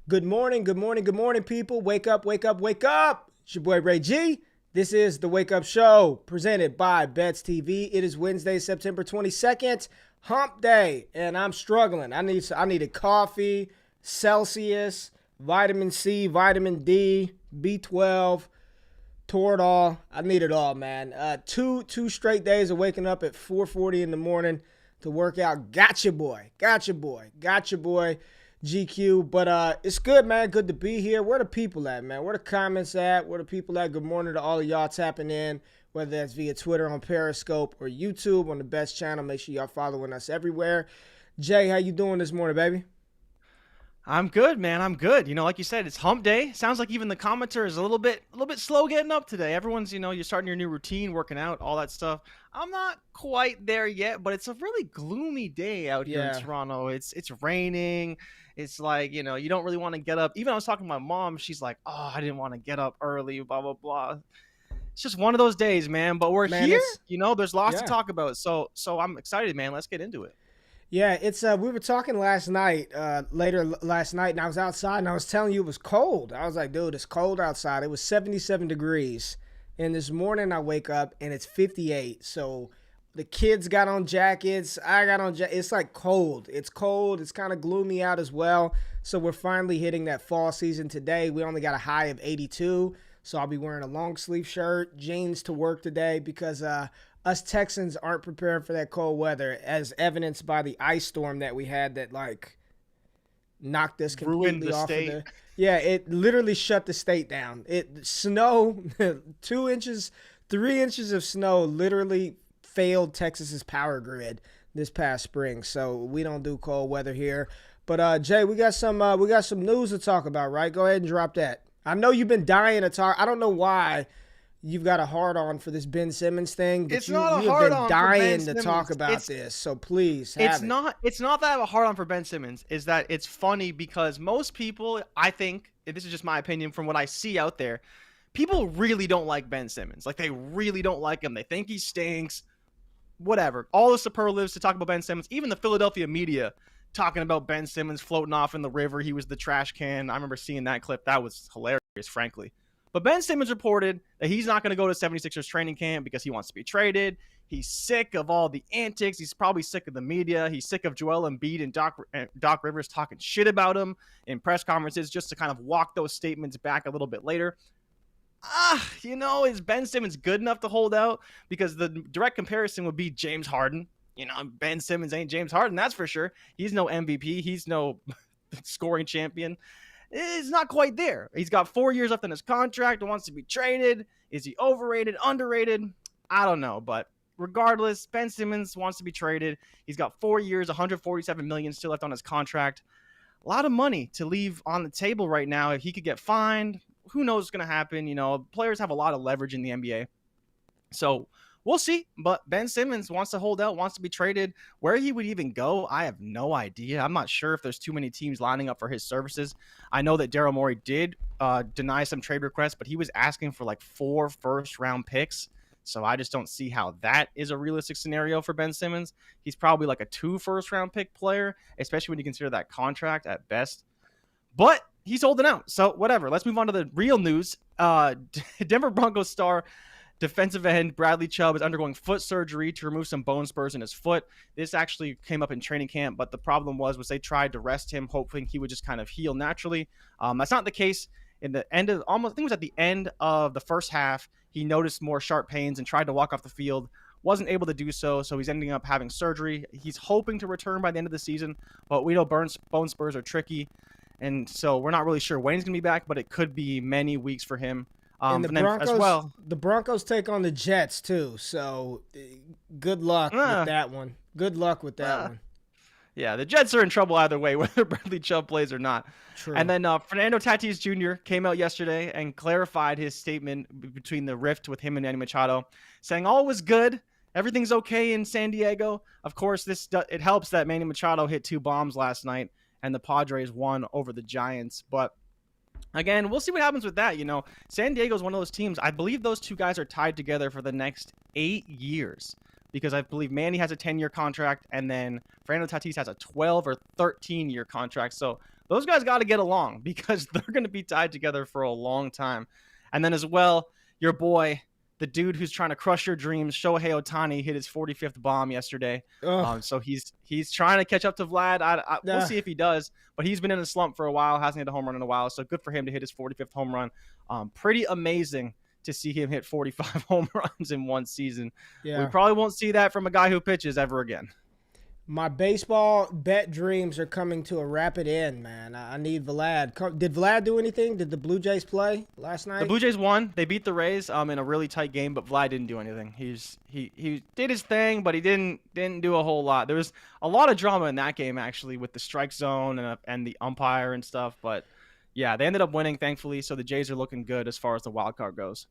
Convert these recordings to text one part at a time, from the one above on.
Good morning, good morning, good morning, people. Wake up, wake up, wake up. It's your boy Ray G. This is the Wake Up Show presented by Bets TV. It is Wednesday, September 22nd, hump day, and I'm struggling. I needed coffee, Celsius, vitamin C, vitamin D, B12, Toradol. I need it all, man. Two straight days of waking up at 4:40 in the morning to work out. Gotcha, boy. GQ, but it's good, man. Good to be here. Where the people at, man? Where the comments at? Where the people at? Good morning to all of y'all tapping in, whether that's via Twitter on Periscope or YouTube on the best channel. Make sure y'all following us everywhere. Jay, how you doing this morning, baby? I'm good, man. I'm good. Like you said, it's hump day. Sounds like even the commenter is a little bit slow getting up today. Everyone's, you're starting your new routine, working out, all that stuff. I'm not quite there yet, but it's a really gloomy day out here in Toronto. It's raining. It's like, you don't really want to get up. Even I was talking to my mom. She's like, oh, I didn't want to get up early, blah, blah, blah. It's just one of those days, man. But we're here. There's lots to talk about. So I'm excited, man. Let's get into it. Yeah, it's we were talking later last night, and I was outside, and I was telling you it was cold. I was like, dude, it's cold outside. It was 77 degrees, and this morning I wake up, and it's 58. So the kids got on jackets. I got on jackets. It's like cold. It's cold. It's kind of gloomy out as well. So we're finally hitting that fall season today. We only got a high of 82, so I'll be wearing a long sleeve shirt, jeans to work today because us Texans aren't prepared for that cold weather, as evidenced by the ice storm that we had that knocked us completely off of the. Yeah, it literally shut the state down. Snow, 2 inches, 3 inches of snow literally failed Texas's power grid this past spring. So we don't do cold weather here. But Jay, we got some news to talk about, right? Go ahead and drop that. I know you've been dying to talk. I don't know why you've got a hard-on for this Ben Simmons thing, but you have been dying to talk about this, so please It's not that I have a hard-on for Ben Simmons. Is that it's funny because most people, I think, and this is just my opinion from what I see out there, people really don't like Ben Simmons. Like, they really don't like him. They think he stinks. Whatever. All the superlatives to talk about Ben Simmons, even the Philadelphia media talking about Ben Simmons floating off in the river. He was the trash can. I remember seeing that clip. That was hilarious, frankly. But Ben Simmons reported that he's not going to go to 76ers training camp because he wants to be traded. He's sick of all the antics. He's probably sick of the media. He's sick of Joel Embiid and Doc Rivers talking shit about him in press conferences just to kind of walk those statements back a little bit later. Is Ben Simmons good enough to hold out? Because the direct comparison would be James Harden. Ben Simmons ain't James Harden, that's for sure. He's no MVP. He's no scoring champion. It's not quite there. He's got 4 years left on his contract and wants to be traded. Is he overrated, underrated? I don't know. But regardless, Ben Simmons wants to be traded. He's got 4 years, $147 million still left on his contract. A lot of money to leave on the table right now. If he could get fined, who knows what's going to happen? Players have a lot of leverage in the NBA. So we'll see. But Ben Simmons wants to hold out, wants to be traded. Where he would even go, I have no idea. I'm not sure if there's too many teams lining up for his services. I know that Daryl Morey did deny some trade requests, but he was asking for like 4 first-round picks. So I just don't see how that is a realistic scenario for Ben Simmons. He's probably like a 2 first-round pick player, especially when you consider that contract at best. But he's holding out. So whatever. Let's move on to the real news. Denver Broncos star defensive end Bradley Chubb is undergoing foot surgery to remove some bone spurs in his foot. This actually came up in training camp, but the problem was they tried to rest him, hoping he would just kind of heal naturally. That's not the case. In the end of I think it was at the end of the first half, he noticed more sharp pains and tried to walk off the field. Wasn't able to do so, so he's ending up having surgery. He's hoping to return by the end of the season, but we know bone spurs are tricky, and so we're not really sure when he's going to be back, but it could be many weeks for him. And the Broncos take on the Jets too. So good luck with that one. Good luck with that one. Yeah, the Jets are in trouble either way, whether Bradley Chubb plays or not. True. And then Fernando Tatis Jr. came out yesterday and clarified his statement between the rift with him and Manny Machado, saying all was good. Everything's okay in San Diego. Of course, it helps that Manny Machado hit 2 bombs last night and the Padres won over the Giants. But again, we'll see what happens with that. San Diego is one of those teams. I believe those 2 guys are tied together for the next 8 years because I believe Manny has a 10-year contract and then Fernando Tatis has a 12 or 13-year contract. So those guys got to get along because they're going to be tied together for a long time. And then as well, your boy, the dude who's trying to crush your dreams, Shohei Ohtani, hit his 45th bomb yesterday. So he's trying to catch up to Vlad. We'll see if he does, but he's been in a slump for a while, hasn't hit a home run in a while. So good for him to hit his 45th home run. Pretty amazing to see him hit 45 home runs in one season. Yeah. We probably won't see that from a guy who pitches ever again. My baseball bet dreams are coming to a rapid end, man. I need Vlad. Did Vlad do anything? Did the Blue Jays play last night? The Blue Jays won. They beat the Rays in a really tight game, but Vlad didn't do anything. He did his thing, but he didn't do a whole lot. There was a lot of drama in that game, actually, with the strike zone and the umpire and stuff. But, yeah, they ended up winning, thankfully, so the Jays are looking good as far as the wild card goes.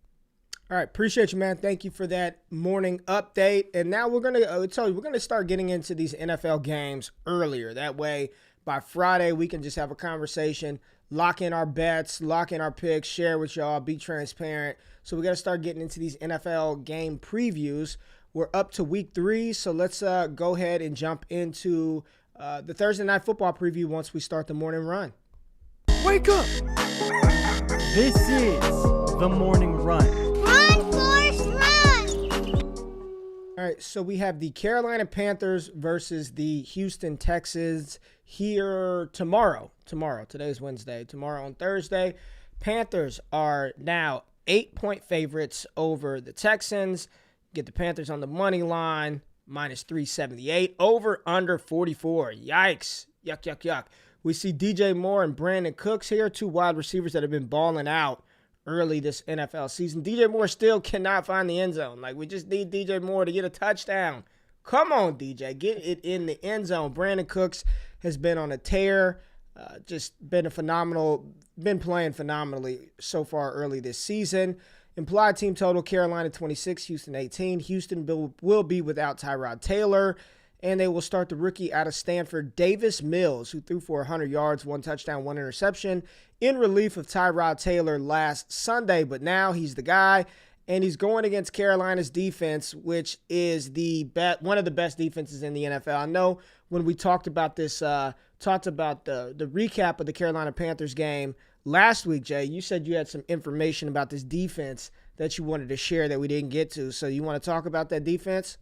All right, appreciate you, man. Thank you for that morning update. And now we're gonna start getting into these NFL games earlier. That way, by Friday, we can just have a conversation, lock in our bets, lock in our picks, share with y'all, be transparent. So we got to start getting into these NFL game previews. We're up to week 3, so let's go ahead and jump into the Thursday Night Football preview once we start the morning run. Wake up! This is the morning run. All right, so we have the Carolina Panthers versus the Houston Texans here tomorrow. Today's Wednesday. Tomorrow on Thursday. Panthers are now 8-point favorites over the Texans. Get the Panthers on the money line, minus 378. Over, under 44. Yikes. Yuck. We see DJ Moore and Brandon Cooks here, 2 wide receivers that have been balling out early this NFL season. DJ Moore still cannot find the end zone. Like, we just need DJ Moore to get a touchdown. Come on, DJ. Get it in the end zone. Brandon Cooks has been on a tear. Just been playing phenomenally so far early this season. Implied team total, Carolina 26, Houston 18. Houston will be without Tyrod Taylor. And they will start the rookie out of Stanford, Davis Mills, who threw for 100 yards, 1 touchdown, 1 interception, in relief of Tyrod Taylor last Sunday. But now he's the guy, and he's going against Carolina's defense, which is one of the best defenses in the NFL. I know when we talked about this, the recap of the Carolina Panthers game last week, Jay, you said you had some information about this defense that you wanted to share that we didn't get to. So you want to talk about that defense?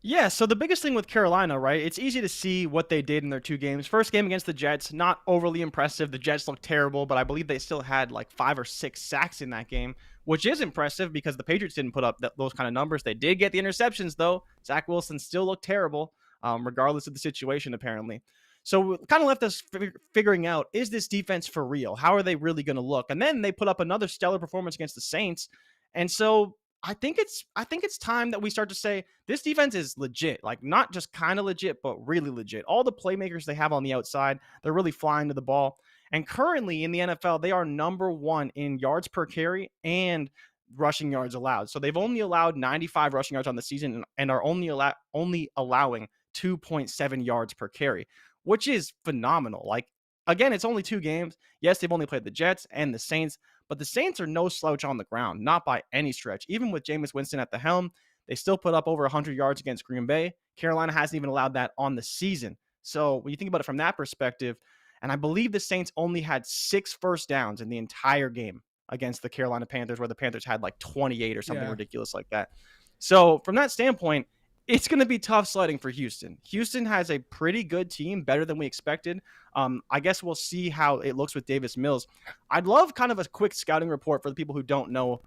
Yeah, so the biggest thing with Carolina, right, it's easy to see what they did in their 2 games. First game against the Jets, not overly impressive. The Jets looked terrible, but I believe they still had like 5 or 6 sacks in that game, which is impressive because the Patriots didn't put up those kind of numbers. They did get the interceptions, though. Zach Wilson still looked terrible, regardless of the situation, apparently. So it kind of left us figuring out, is this defense for real? How are they really going to look? And then they put up another stellar performance against the Saints. And so I think it's time that we start to say this defense is legit, like not just kind of legit, but really legit. All the playmakers they have on the outside, they're really flying to the ball. And currently in the NFL, they are number 1 in yards per carry and rushing yards allowed. So they've only allowed 95 rushing yards on the season and are only allowing 2.7 yards per carry, which is phenomenal. Like, again, it's only 2 games. Yes, they've only played the Jets and the Saints, but the Saints are no slouch on the ground, not by any stretch. Even with Jameis Winston at the helm, they still put up over 100 yards against Green Bay. Carolina hasn't even allowed that on the season. So when you think about it from that perspective, and I believe the Saints only had 6 first downs in the entire game against the Carolina Panthers, where the Panthers had like 28 or something ridiculous like that. So from that standpoint, it's going to be tough sledding for Houston. Houston has a pretty good team, better than we expected. I guess we'll see how it looks with Davis Mills. I'd love kind of a quick scouting report for the people who don't know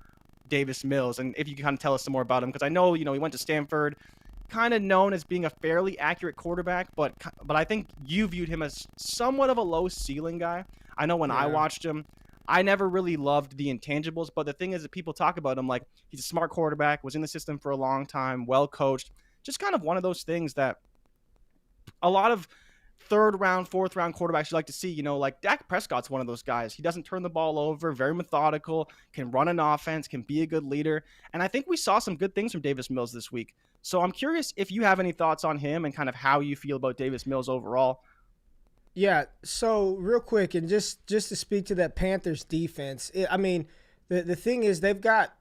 Davis Mills, and if you can kind of tell us some more about him, because I know, he went to Stanford, kind of known as being a fairly accurate quarterback, but I think you viewed him as somewhat of a low ceiling guy. I know when I watched him, I never really loved the intangibles, but the thing is that people talk about him like he's a smart quarterback, was in the system for a long time, well coached. Just kind of one of those things that a lot of 3rd round, 4th round quarterbacks you like to see, like Dak Prescott's one of those guys. He doesn't turn the ball over, very methodical, can run an offense, can be a good leader. And I think we saw some good things from Davis Mills this week. So I'm curious if you have any thoughts on him and kind of how you feel about Davis Mills overall. Yeah, so real quick, and just to speak to that Panthers defense, the thing is they've got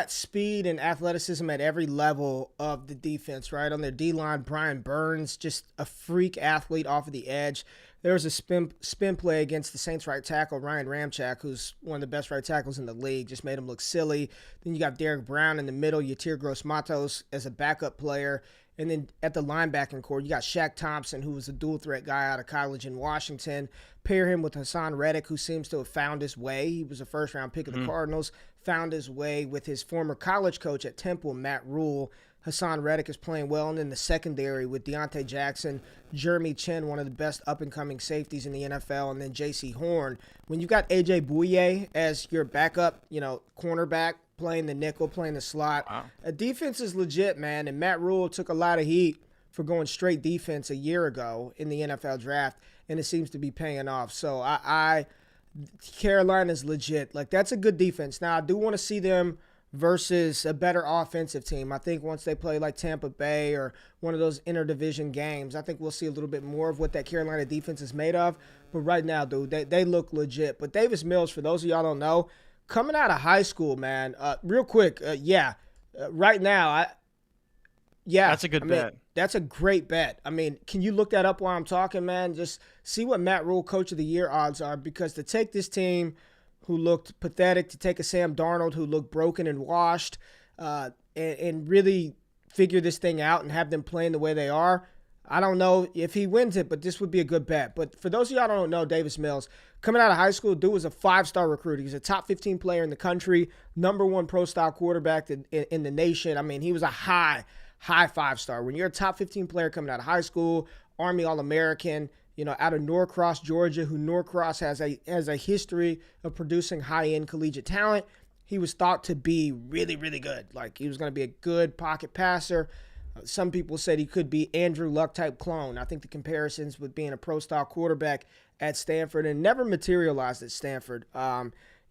speed and athleticism at every level of the defense, right? On their D-line, Brian Burns, just a freak athlete off of the edge. there was a spin play against the Saints right tackle, Ryan Ramczyk, who's one of the best right tackles in the league, just made him look silly. Then you got Derek Brown in the middle, Yatir Gross-Matos as a backup player. And then at the linebacking core, you got Shaq Thompson, who was a dual threat guy out of college in Washington. Pair him with Hassan Reddick, who seems to have found his way. He was a first-round pick of the Cardinals, found his way with his former college coach at Temple, Matt Rule. Hassan Reddick is playing well. And in the secondary with Deontay Jackson, Jeremy Chin, one of the best up-and-coming safeties in the NFL, and then J.C. Horn. When you've got A.J. Bouye as your backup, cornerback, playing the nickel, playing the slot. Wow. Defense is legit, man. And Matt Rule took a lot of heat for going straight defense a year ago in the NFL draft, and it seems to be paying off. So Carolina's legit. Like, that's a good defense. Now, I do want to see them versus a better offensive team. I think once they play like Tampa Bay or one of those interdivision games, I think we'll see a little bit more of what that Carolina defense is made of. But right now, dude, they look legit. But Davis Mills, for those of y'all don't know, coming out of high school, man, real quick, right now, that's a good bet. That's a great bet. I mean, can you look that up while I'm talking, man? Just see what Matt Rule Coach of the Year odds are, because to take this team who looked pathetic, to take a Sam Darnold who looked broken and washed, and really figure this thing out and have them playing the way they are, I don't know if he wins it, but this would be a good bet. But for those of y'all who don't know, Davis Mills, coming out of high school, dude was a 5-star recruit. He's a top 15 player in the country, #1 pro-style quarterback in the nation. I mean, he was a high 5-star. When you're a top 15 player coming out of high school, Army All-American, out of Norcross, Georgia, who Norcross has a history of producing high-end collegiate talent, he was thought to be really, really good. Like, he was going to be a good pocket passer. Some people said he could be Andrew Luck type clone. I think the comparisons with being a pro-style quarterback at Stanford, and never materialized at Stanford.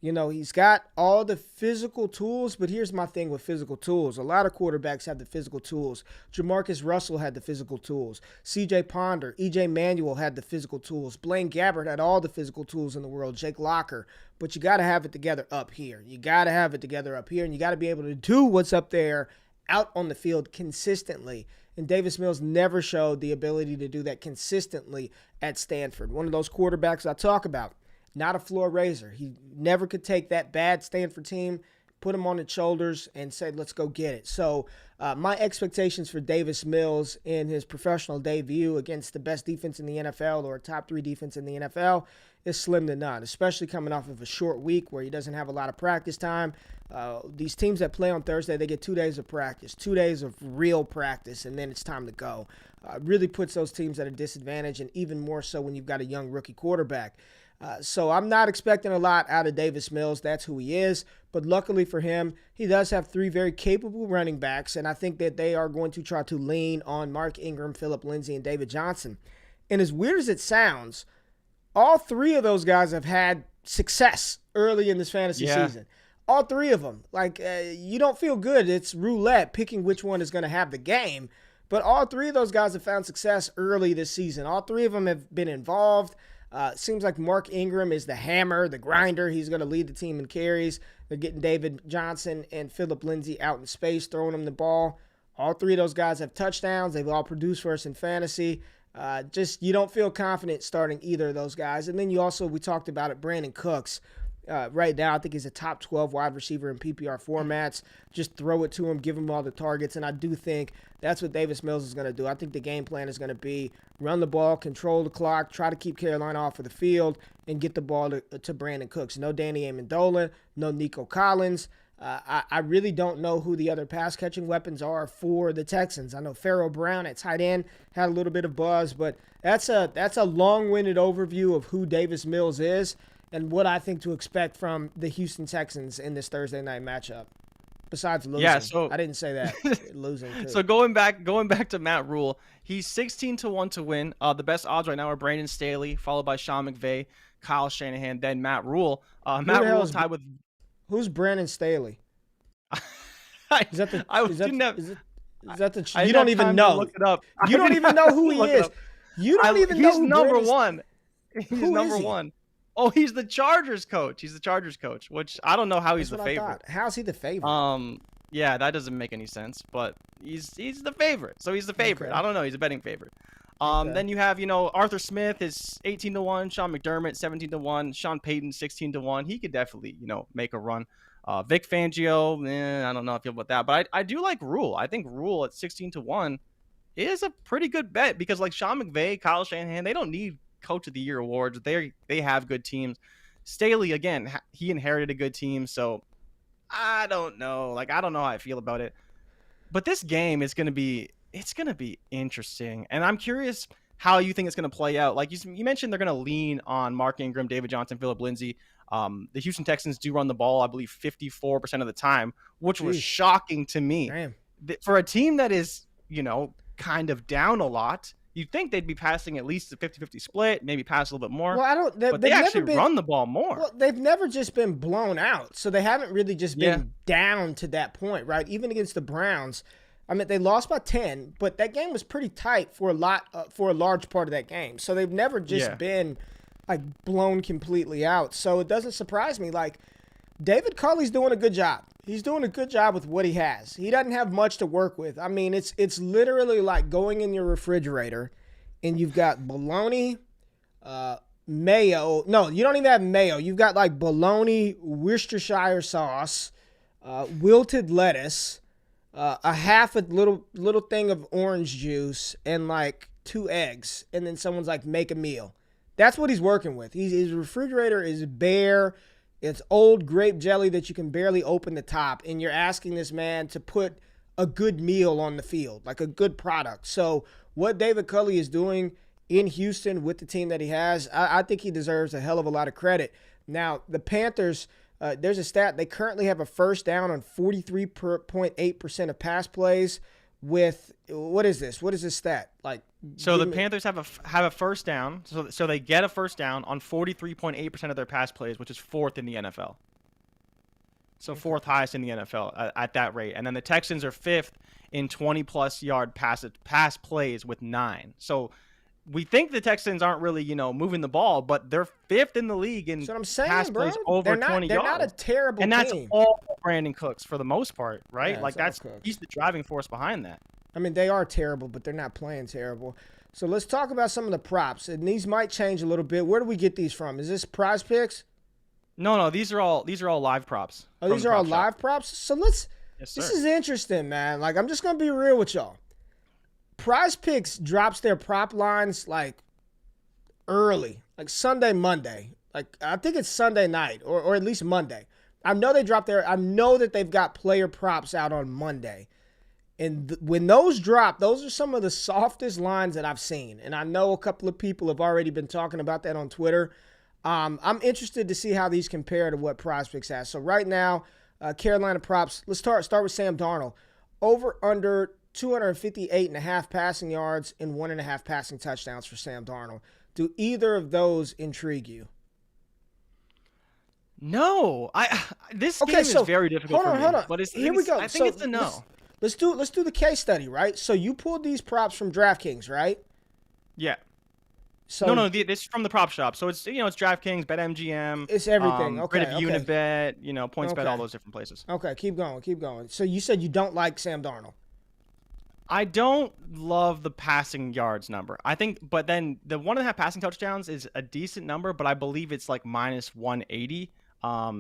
He's got all the physical tools, but here's my thing with physical tools. A lot of quarterbacks have the physical tools. Jamarcus Russell had the physical tools. C.J. Ponder, E.J. Manuel had the physical tools. Blaine Gabbert had all the physical tools in the world. Jake Locker. But you got to have it together up here. And you got to be able to do what's up there out on the field consistently. And Davis Mills never showed the ability to do that consistently at Stanford. One of those quarterbacks I talk about, not a floor raiser. He never could take that bad Stanford team, put him on its shoulders, and say, let's go get it. So my expectations for Davis Mills in his professional debut against the best defense in the NFL, or top 3 defense in the NFL, is slim to none, especially coming off of a short week where he doesn't have a lot of practice time. These teams that play on Thursday, they get 2 days of practice, 2 days of real practice, and then it's time to go. Really puts those teams at a disadvantage, and even more so when you've got a young rookie quarterback. So I'm not expecting a lot out of Davis Mills. That's who he is. But luckily for him, he does have 3 very capable running backs, and I think that they are going to try to lean on Mark Ingram, Phillip Lindsay, and David Johnson. And as weird as it sounds, all 3 of those guys have had success early in this fantasy season. All 3 of them. Like, you don't feel good. It's roulette picking which one is going to have the game. But all 3 of those guys have found success early this season. All 3 of them have been involved. Seems like Mark Ingram is the hammer, the grinder. He's going to lead the team in carries. They're getting David Johnson and Phillip Lindsay out in space, throwing them the ball. All 3 of those guys have touchdowns. They've all produced for us in fantasy. You don't feel confident starting either of those guys. And then we talked about it, Brandon Cooks. Right now, I think he's a top 12 wide receiver in PPR formats. Just throw it to him, give him all the targets, and I do think that's what Davis Mills is going to do. I think the game plan is going to be run the ball, control the clock, try to keep Carolina off of the field, and get the ball to Brandon Cooks. No Danny Amendola, no Nico Collins. I really don't know who the other pass-catching weapons are for the Texans. I know Pharaoh Brown at tight end had a little bit of buzz, but that's a long-winded overview of who Davis Mills is and what I think to expect from the Houston Texans in this Thursday night matchup. Besides losing. Yeah, so I didn't say that. Losing too. So going back to Matt Rule, he's 16-1 to win. The best odds right now are Brandon Staley, followed by Sean McVay, Kyle Shanahan, then Matt Rule. Matt Rule is tied with. Who's Brandon Staley? Is that the? You don't even know. Look it up. You don't even know who he is. You don't even know who he's number one. He's number one. Oh, he's the Chargers coach. Which I don't know how he's the favorite. How's he the favorite? Yeah, that doesn't make any sense. But he's the favorite. So he's the favorite. Okay. I don't know. He's a betting favorite. Okay. Then you have, Arthur Smith is 18-1, Sean McDermott 17-1, Sean Payton 16-1. He could definitely, make a run. Vic Fangio, I don't know how I feel about that, but I do like Rule. I think Rule at 16-1 is a pretty good bet because like Sean McVay, Kyle Shanahan, they don't need Coach of the Year awards. They have good teams. Staley, again, he inherited a good team, so I don't know. Like, I don't know how I feel about it. But this game is going to be interesting. And I'm curious how you think it's going to play out. Like you mentioned, they're going to lean on Mark Ingram, David Johnson, Phillip Lindsay. The Houston Texans do run the ball, I believe, 54% of the time, which was shocking to me. Damn. For a team that is, kind of down a lot, you'd think they'd be passing at least a 50-50 split, maybe pass a little bit more. Well, but they actually run the ball more. Well, they've never just been blown out, so they haven't really just been down to that point, right? Even against the Browns, I mean, they lost by 10, but that game was pretty tight for a large part of that game. So they've never just been like blown completely out. So it doesn't surprise me. Like, David Culley's doing a good job. He's doing a good job with what he has. He doesn't have much to work with. I mean, it's literally like going in your refrigerator and you've got bologna, mayo. No, you don't even have mayo. You've got like bologna, Worcestershire sauce, wilted lettuce, a half a little thing of orange juice, and like 2 eggs. And then someone's like, make a meal. That's what he's working with. His refrigerator is bare. It's old grape jelly that you can barely open the top, and you're asking this man to put a good meal on the field, like a good product. So what David Culley is doing in Houston with the team that he has, I think he deserves a hell of a lot of credit. Now, the Panthers, there's a stat. They currently have a first down on 43.8% of pass plays with, what is this? What is this stat? So the Panthers have a first down. So they get a first down on 43.8% of their pass plays, which is 4th in the NFL. So 4th highest in the NFL at that rate. And then the Texans are 5th in 20-plus yard pass plays with 9. So we think the Texans aren't really, moving the ball, but they're 5th in the league in pass plays over 20 yards. They're not a terrible team. And that's all Brandon Cooks for the most part, right? Yeah, he's the driving force behind that. I mean, they are terrible, but they're not playing terrible. So let's talk about some of the props. And these might change a little bit. Where do we get these from? Is this Prize Picks? No, these are all live props. Oh, these are all live props? So let's Yes, sir. This is interesting, man. Like, I'm just going to be real with y'all. Prize Picks drops their prop lines like early, like Sunday, Monday. Like, I think it's Sunday night or at least Monday. I know that they've got player props out on Monday. And when those drop, those are some of the softest lines that I've seen. And I know a couple of people have already been talking about that on Twitter. I'm interested to see how these compare to what Prize Picks has. So right now, Carolina props, let's start with Sam Darnold. Over under 258.5 passing yards and 1.5 passing touchdowns for Sam Darnold. Do either of those intrigue you? No. This game is very difficult for me. Hold on. But Here we go. I think it's a no. Let's do the case study, right? So you pulled these props from DraftKings, right? Yeah. So No, this is from the prop shop. So it's it's DraftKings, BetMGM. It's everything. Okay. Rid of Unibet, PointsBet, all those different places. Okay, keep going. So you said you don't like Sam Darnold. I don't love the passing yards number. I think, but then the 1.5 passing touchdowns is a decent number, but I believe it's like minus 180.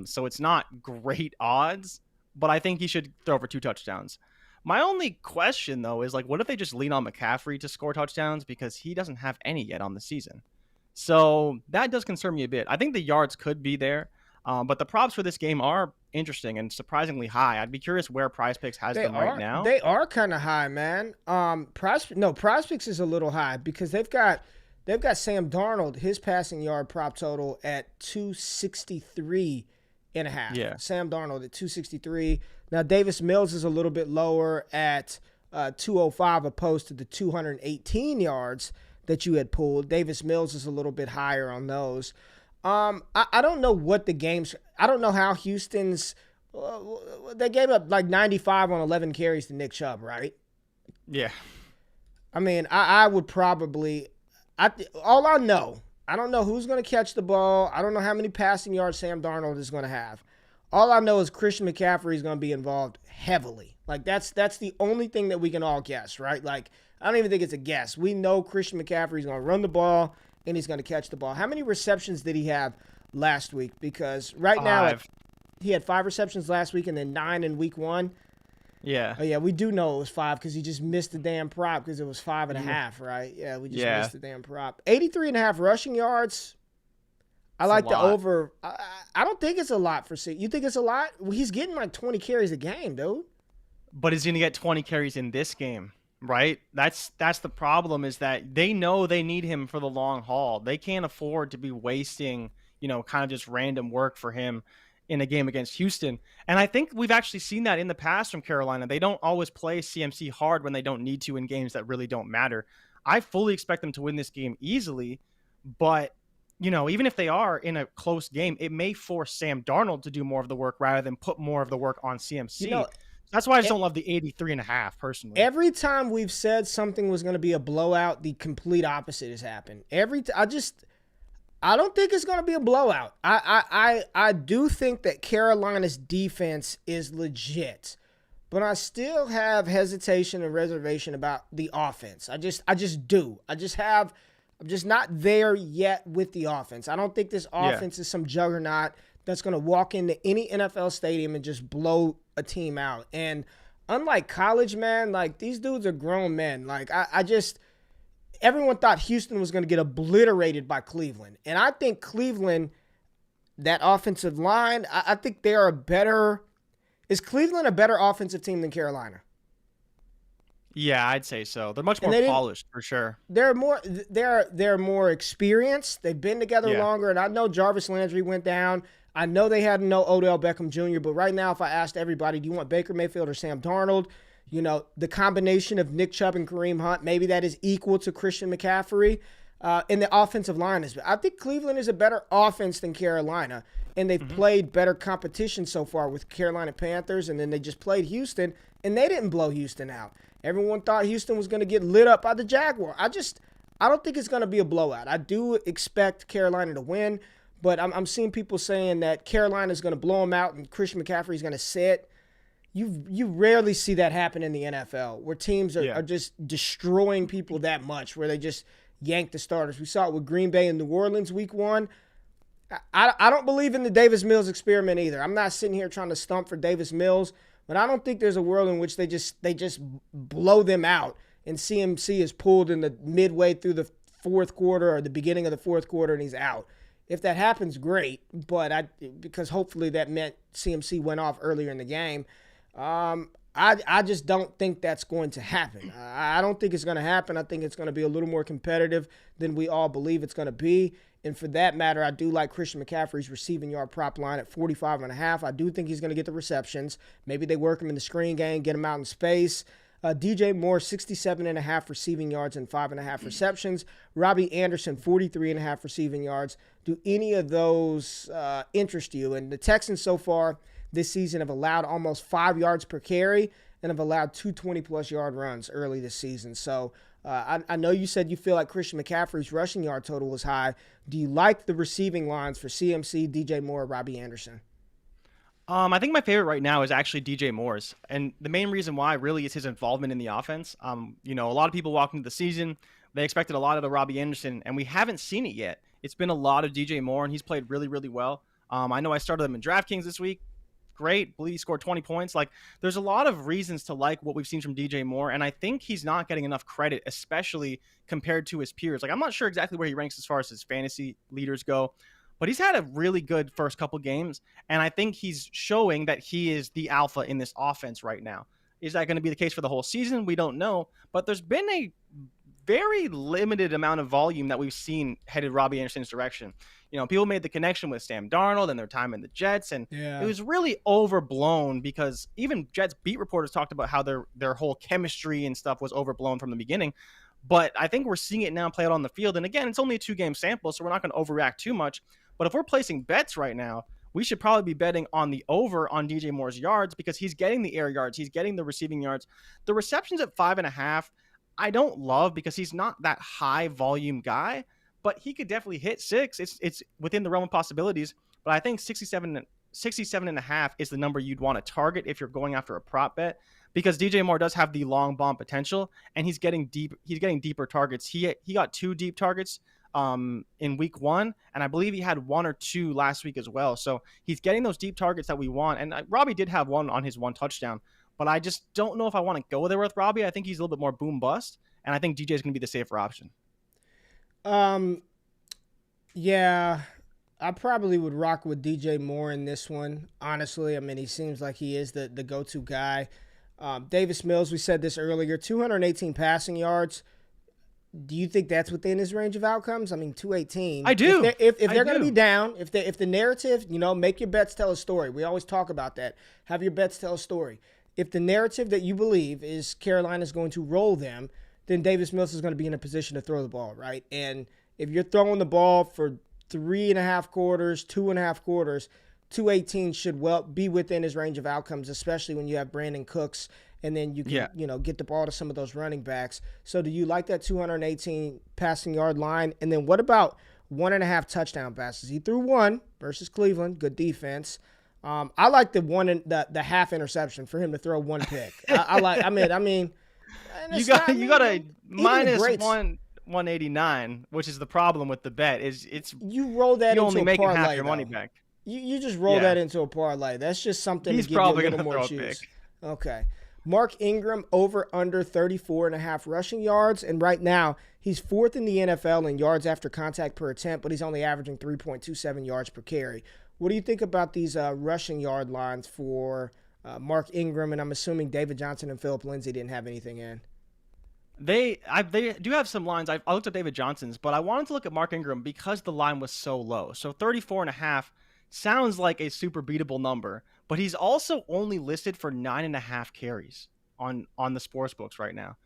So it's not great odds, but I think he should throw for 2 touchdowns. My only question, though, is like, what if they just lean on McCaffrey to score touchdowns because he doesn't have any yet on the season? So that does concern me a bit. I think the yards could be there, but the props for this game are interesting and surprisingly high. I'd be curious where Prize Picks has them right now. They are kind of high, man. Prize Picks is a little high because they've got Sam Darnold, his passing yard prop total at 263.5. Yeah. Sam Darnold at 263. Now, Davis Mills is a little bit lower at 205 opposed to the 218 yards that you had pulled. Davis Mills is a little bit higher on those. I don't know what the game's – I don't know how Houston's they gave up like 95 on 11 carries to Nick Chubb, right? Yeah. I mean, I would probably all I know, I don't know who's going to catch the ball. I don't know how many passing yards Sam Darnold is going to have. All I know is Christian McCaffrey is going to be involved heavily. Like that's the only thing that we can all guess, right? Like I don't even think it's a guess. We know Christian McCaffrey is going to run the ball and he's going to catch the ball. How many receptions did he have last week? Because right now he had 5 receptions last week and then 9 in week 1. Yeah. Oh, yeah, we do know it was 5 because he just missed the damn prop because it was 5.5, right? Yeah, we just missed the damn prop. 83.5 rushing yards. I like the over. I don't think it's a lot for C. You think it's a lot? Well, he's getting like 20 carries a game, dude. But he's going to get 20 carries in this game, right? That's the problem, is that they know they need him for the long haul. They can't afford to be wasting, kind of just random work for him in a game against Houston. And I think we've actually seen that in the past from Carolina. They don't always play CMC hard when they don't need to in games that really don't matter. I fully expect them to win this game easily, but even if they are in a close game, it may force Sam Darnold to do more of the work rather than put more of the work on CMC. That's why I just don't love the 83.5 personally. Every time we've said something was going to be a blowout, the complete opposite has happened. I don't think it's going to be a blowout. I do think that Carolina's defense is legit, but I still have hesitation and reservation about the offense. I just do. I'm just not there yet with the offense. I don't think this offense is some juggernaut that's going to walk into any NFL stadium and just blow a team out. And unlike college, man, like these dudes are grown men. Like everyone thought Houston was going to get obliterated by Cleveland. And I think Cleveland, that offensive line, I think they are is Cleveland a better offensive team than Carolina? Yeah, I'd say so. They're much more polished for sure. They're more experienced. They've been together longer. And I know Jarvis Landry went down. I know they had no Odell Beckham Jr., but right now, if I asked everybody, do you want Baker Mayfield or Sam Darnold? The combination of Nick Chubb and Kareem Hunt, maybe that is equal to Christian McCaffrey. And the offensive line is. I think Cleveland is a better offense than Carolina, and they've played better competition so far with Carolina Panthers, and then they just played Houston, and they didn't blow Houston out. Everyone thought Houston was going to get lit up by the Jaguars. I don't think it's going to be a blowout. I do expect Carolina to win, but I'm seeing people saying that Carolina is going to blow them out and Christian McCaffrey is going to sit. You rarely see that happen in the NFL, where teams are just destroying people that much, where they just yank the starters. We saw it with Green Bay and New Orleans week 1. I don't believe in the Davis Mills experiment either. I'm not sitting here trying to stump for Davis Mills, but I don't think there's a world in which they just blow them out and CMC is pulled in the midway through the fourth quarter or the beginning of the fourth quarter and he's out. If that happens, great, but because hopefully that meant CMC went off earlier in the game. I just don't think that's going to happen. I don't think it's going to happen. I think it's going to be a little more competitive than we all believe it's going to be. And for that matter, I do like Christian McCaffrey's receiving yard prop line at 45.5. I do think he's going to get the receptions. Maybe they work him in the screen game, get him out in space. DJ Moore, 67.5 receiving yards and 5.5 receptions. Robbie Anderson, 43.5 receiving yards. Do any of those interest you? And the Texans so far this season have allowed almost 5 yards per carry and have allowed 2 20-plus yard runs early this season. So I know you said you feel like Christian McCaffrey's rushing yard total was high. Do you like the receiving lines for CMC, DJ Moore, Robbie Anderson? I think my favorite right now is actually DJ Moore's. And the main reason why really is his involvement in the offense. A lot of people walking into the season, they expected a lot of the Robbie Anderson, and we haven't seen it yet. It's been a lot of DJ Moore, and he's played really, really well. I know I started him in DraftKings this week. Great. I believe he scored 20 points. There's a lot of reasons to like what we've seen from DJ Moore, and I think he's not getting enough credit, especially compared to his peers. I'm not sure exactly where he ranks as far as his fantasy leaders go, but he's had a really good first couple games, and I think he's showing that he is the alpha in this offense right now. Is that going to be the case for the whole season? We don't know, but there's been a very limited amount of volume that we've seen headed Robbie Anderson's direction. People made the connection with Sam Darnold and their time in the Jets, and it was really overblown because even Jets beat reporters talked about how their whole chemistry and stuff was overblown from the beginning. But I think we're seeing it now play out on the field. And again, it's only a 2-game sample, so we're not going to overreact too much. But if we're placing bets right now, we should probably be betting on the over on DJ Moore's yards because he's getting the air yards. He's getting the receiving yards. The receptions at 5.5, I don't love because he's not that high volume guy, but he could definitely hit 6. It's within the realm of possibilities. But I think 67 67.5 is the number you'd want to target if you're going after a prop bet, because DJ Moore does have the long bomb potential, and he's getting deeper targets. He got 2 deep targets in week 1, and I believe he had 1 or 2 last week as well. So he's getting those deep targets that we want. And Robbie did have 1 on his 1 touchdown, but I just don't know if I want to go there with Robbie. I think he's a little bit more boom bust, and I think DJ is going to be the safer option. Yeah, I probably would rock with DJ Moore in this one, honestly. I mean, he seems like he is the go-to guy. Davis Mills, we said this earlier, 218 passing yards. Do you think that's within his range of outcomes? I mean, 218. I do. If they're going to be down, if the narrative, make your bets tell a story. We always talk about that. Have your bets tell a story. If the narrative that you believe is Carolina's going to roll them, then Davis Mills is going to be in a position to throw the ball, right? And if you're throwing the ball for 3.5 quarters, 2.5 quarters, 218 should well be within his range of outcomes, especially when you have Brandon Cooks, and then you can get the ball to some of those running backs. So do you like that 218 passing yard line? And then what about 1.5 touchdown passes? He threw 1 versus Cleveland, good defense. I like the half interception for him to throw 1 pick. I mean, you got a minus 189, which is the problem with the bet. You roll that into only a making parlay, half your money though. back. You just roll that into a parlay. That's just something He's to give probably you a little gonna more throw a juice. pick. Okay. Mark Ingram over under 34.5 rushing yards, and right now he's 4th in the NFL in yards after contact per attempt, but he's only averaging 3.27 yards per carry. What do you think about these rushing yard lines for Mark Ingram? And I'm assuming David Johnson and Phillip Lindsay didn't have anything in. They do have some lines. I looked at David Johnson's, but I wanted to look at Mark Ingram because the line was so low. So 34.5 sounds like a super beatable number, but he's also only listed for 9.5 carries on the sports books right now.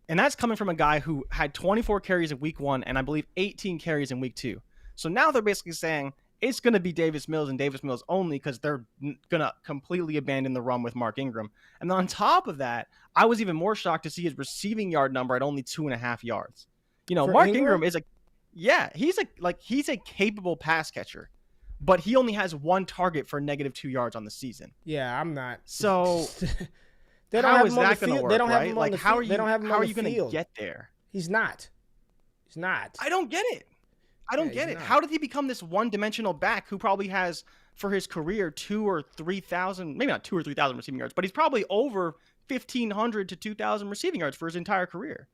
And that's coming from a guy who had 24 carries in week 1 and I believe 18 carries in week 2. So now they're basically saying it's going to be Davis Mills and Davis Mills only because they're going to completely abandon the run with Mark Ingram. And then on top of that, I was even more shocked to see his receiving yard number at only 2.5 yards. For Mark Ingram is he's a capable pass catcher, but he only has 1 target for -2 yards on the season. Yeah, I'm not. So they don't how have is him on that the going to field. work? They don't have right? him on the How field. They don't have him how on are the you going to field. get there? He's not. I don't get it. I don't get it. Not. How did he become this one-dimensional back who probably has, for his career, 2,000 or 3,000, maybe not 2,000 or 3,000 receiving yards, but he's probably over 1,500 to 2,000 receiving yards for his entire career,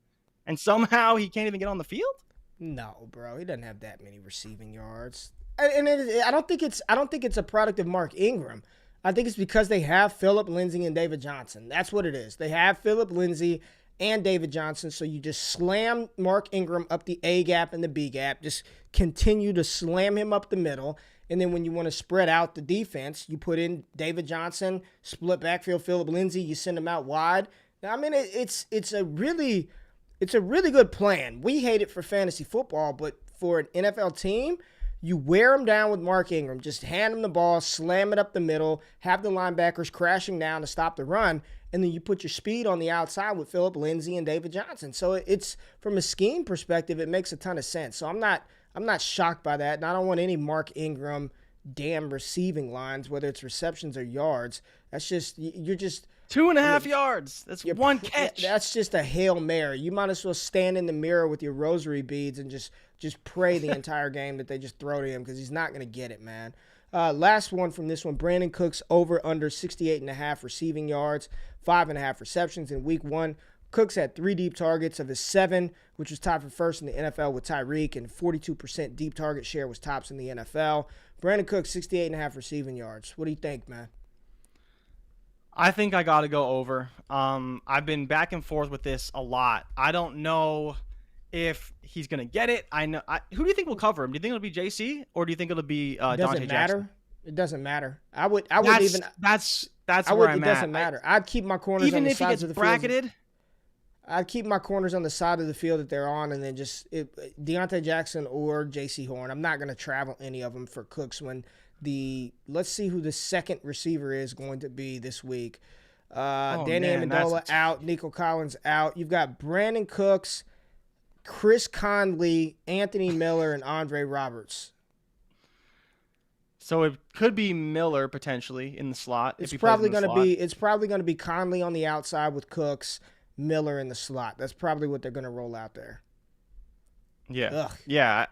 and somehow he can't even get on the field? No, bro, he doesn't have that many receiving yards. And I don't think it's a product of Mark Ingram. I think it's because they have Phillip Lindsay and David Johnson. That's what it is. They have Phillip Lindsay and David Johnson, so you just slam Mark Ingram up the A gap and the B gap. Just continue to slam him up the middle, and then when you want to spread out the defense, you put in David Johnson, split backfield Phillip Lindsay, you send him out wide. I mean, it's a really good plan. We hate it for fantasy football, but for an NFL team, you wear him down with Mark Ingram. Just hand him the ball, slam it up the middle, have the linebackers crashing down to stop the run, and then you put your speed on the outside with Phillip Lindsay and David Johnson. So it's, from a scheme perspective, it makes a ton of sense. So I'm not shocked by that, and I don't want any Mark Ingram damn receiving lines, whether it's receptions or yards. That's just, you're just 2.5 yards. That's 1 catch. That's just a Hail Mary. You might as well stand in the mirror with your rosary beads and just pray the entire game that they just throw to him, because he's not going to get it, man. Last one from this one, Brandon Cooks over under 68.5 receiving yards, 5.5 receptions in week 1. Cooks had 3 deep targets of his 7, which was tied for first in the NFL with Tyreek, and 42% deep target share was tops in the NFL. Brandon Cooks, 68.5 receiving yards. What do you think, man? I think I got to go over. I've been back and forth with this a lot. I don't know if he's going to get it. Who do you think will cover him? Do you think it'll be JC, or do you think it'll be Dante Jackson? It doesn't matter. That's where I'm at. It doesn't matter. I'd keep my corners on the sides of the field. Even if he gets bracketed? I'd keep my corners on the side of the field that they're on, and then just Deontay Jackson or J.C. Horn. I'm not going to travel any of them for Cooks when let's see who the second receiver is going to be this week. Danny Amendola out, Nico Collins out. You've got Brandon Cooks, Chris Conley, Anthony Miller, and Andre Roberts. So it could be Miller potentially in the slot if It's he plays in probably the gonna slot. be it's probably gonna be Conley on the outside with Cooks, Miller in the slot. That's probably what they're gonna roll out there. Yeah, Ugh. yeah.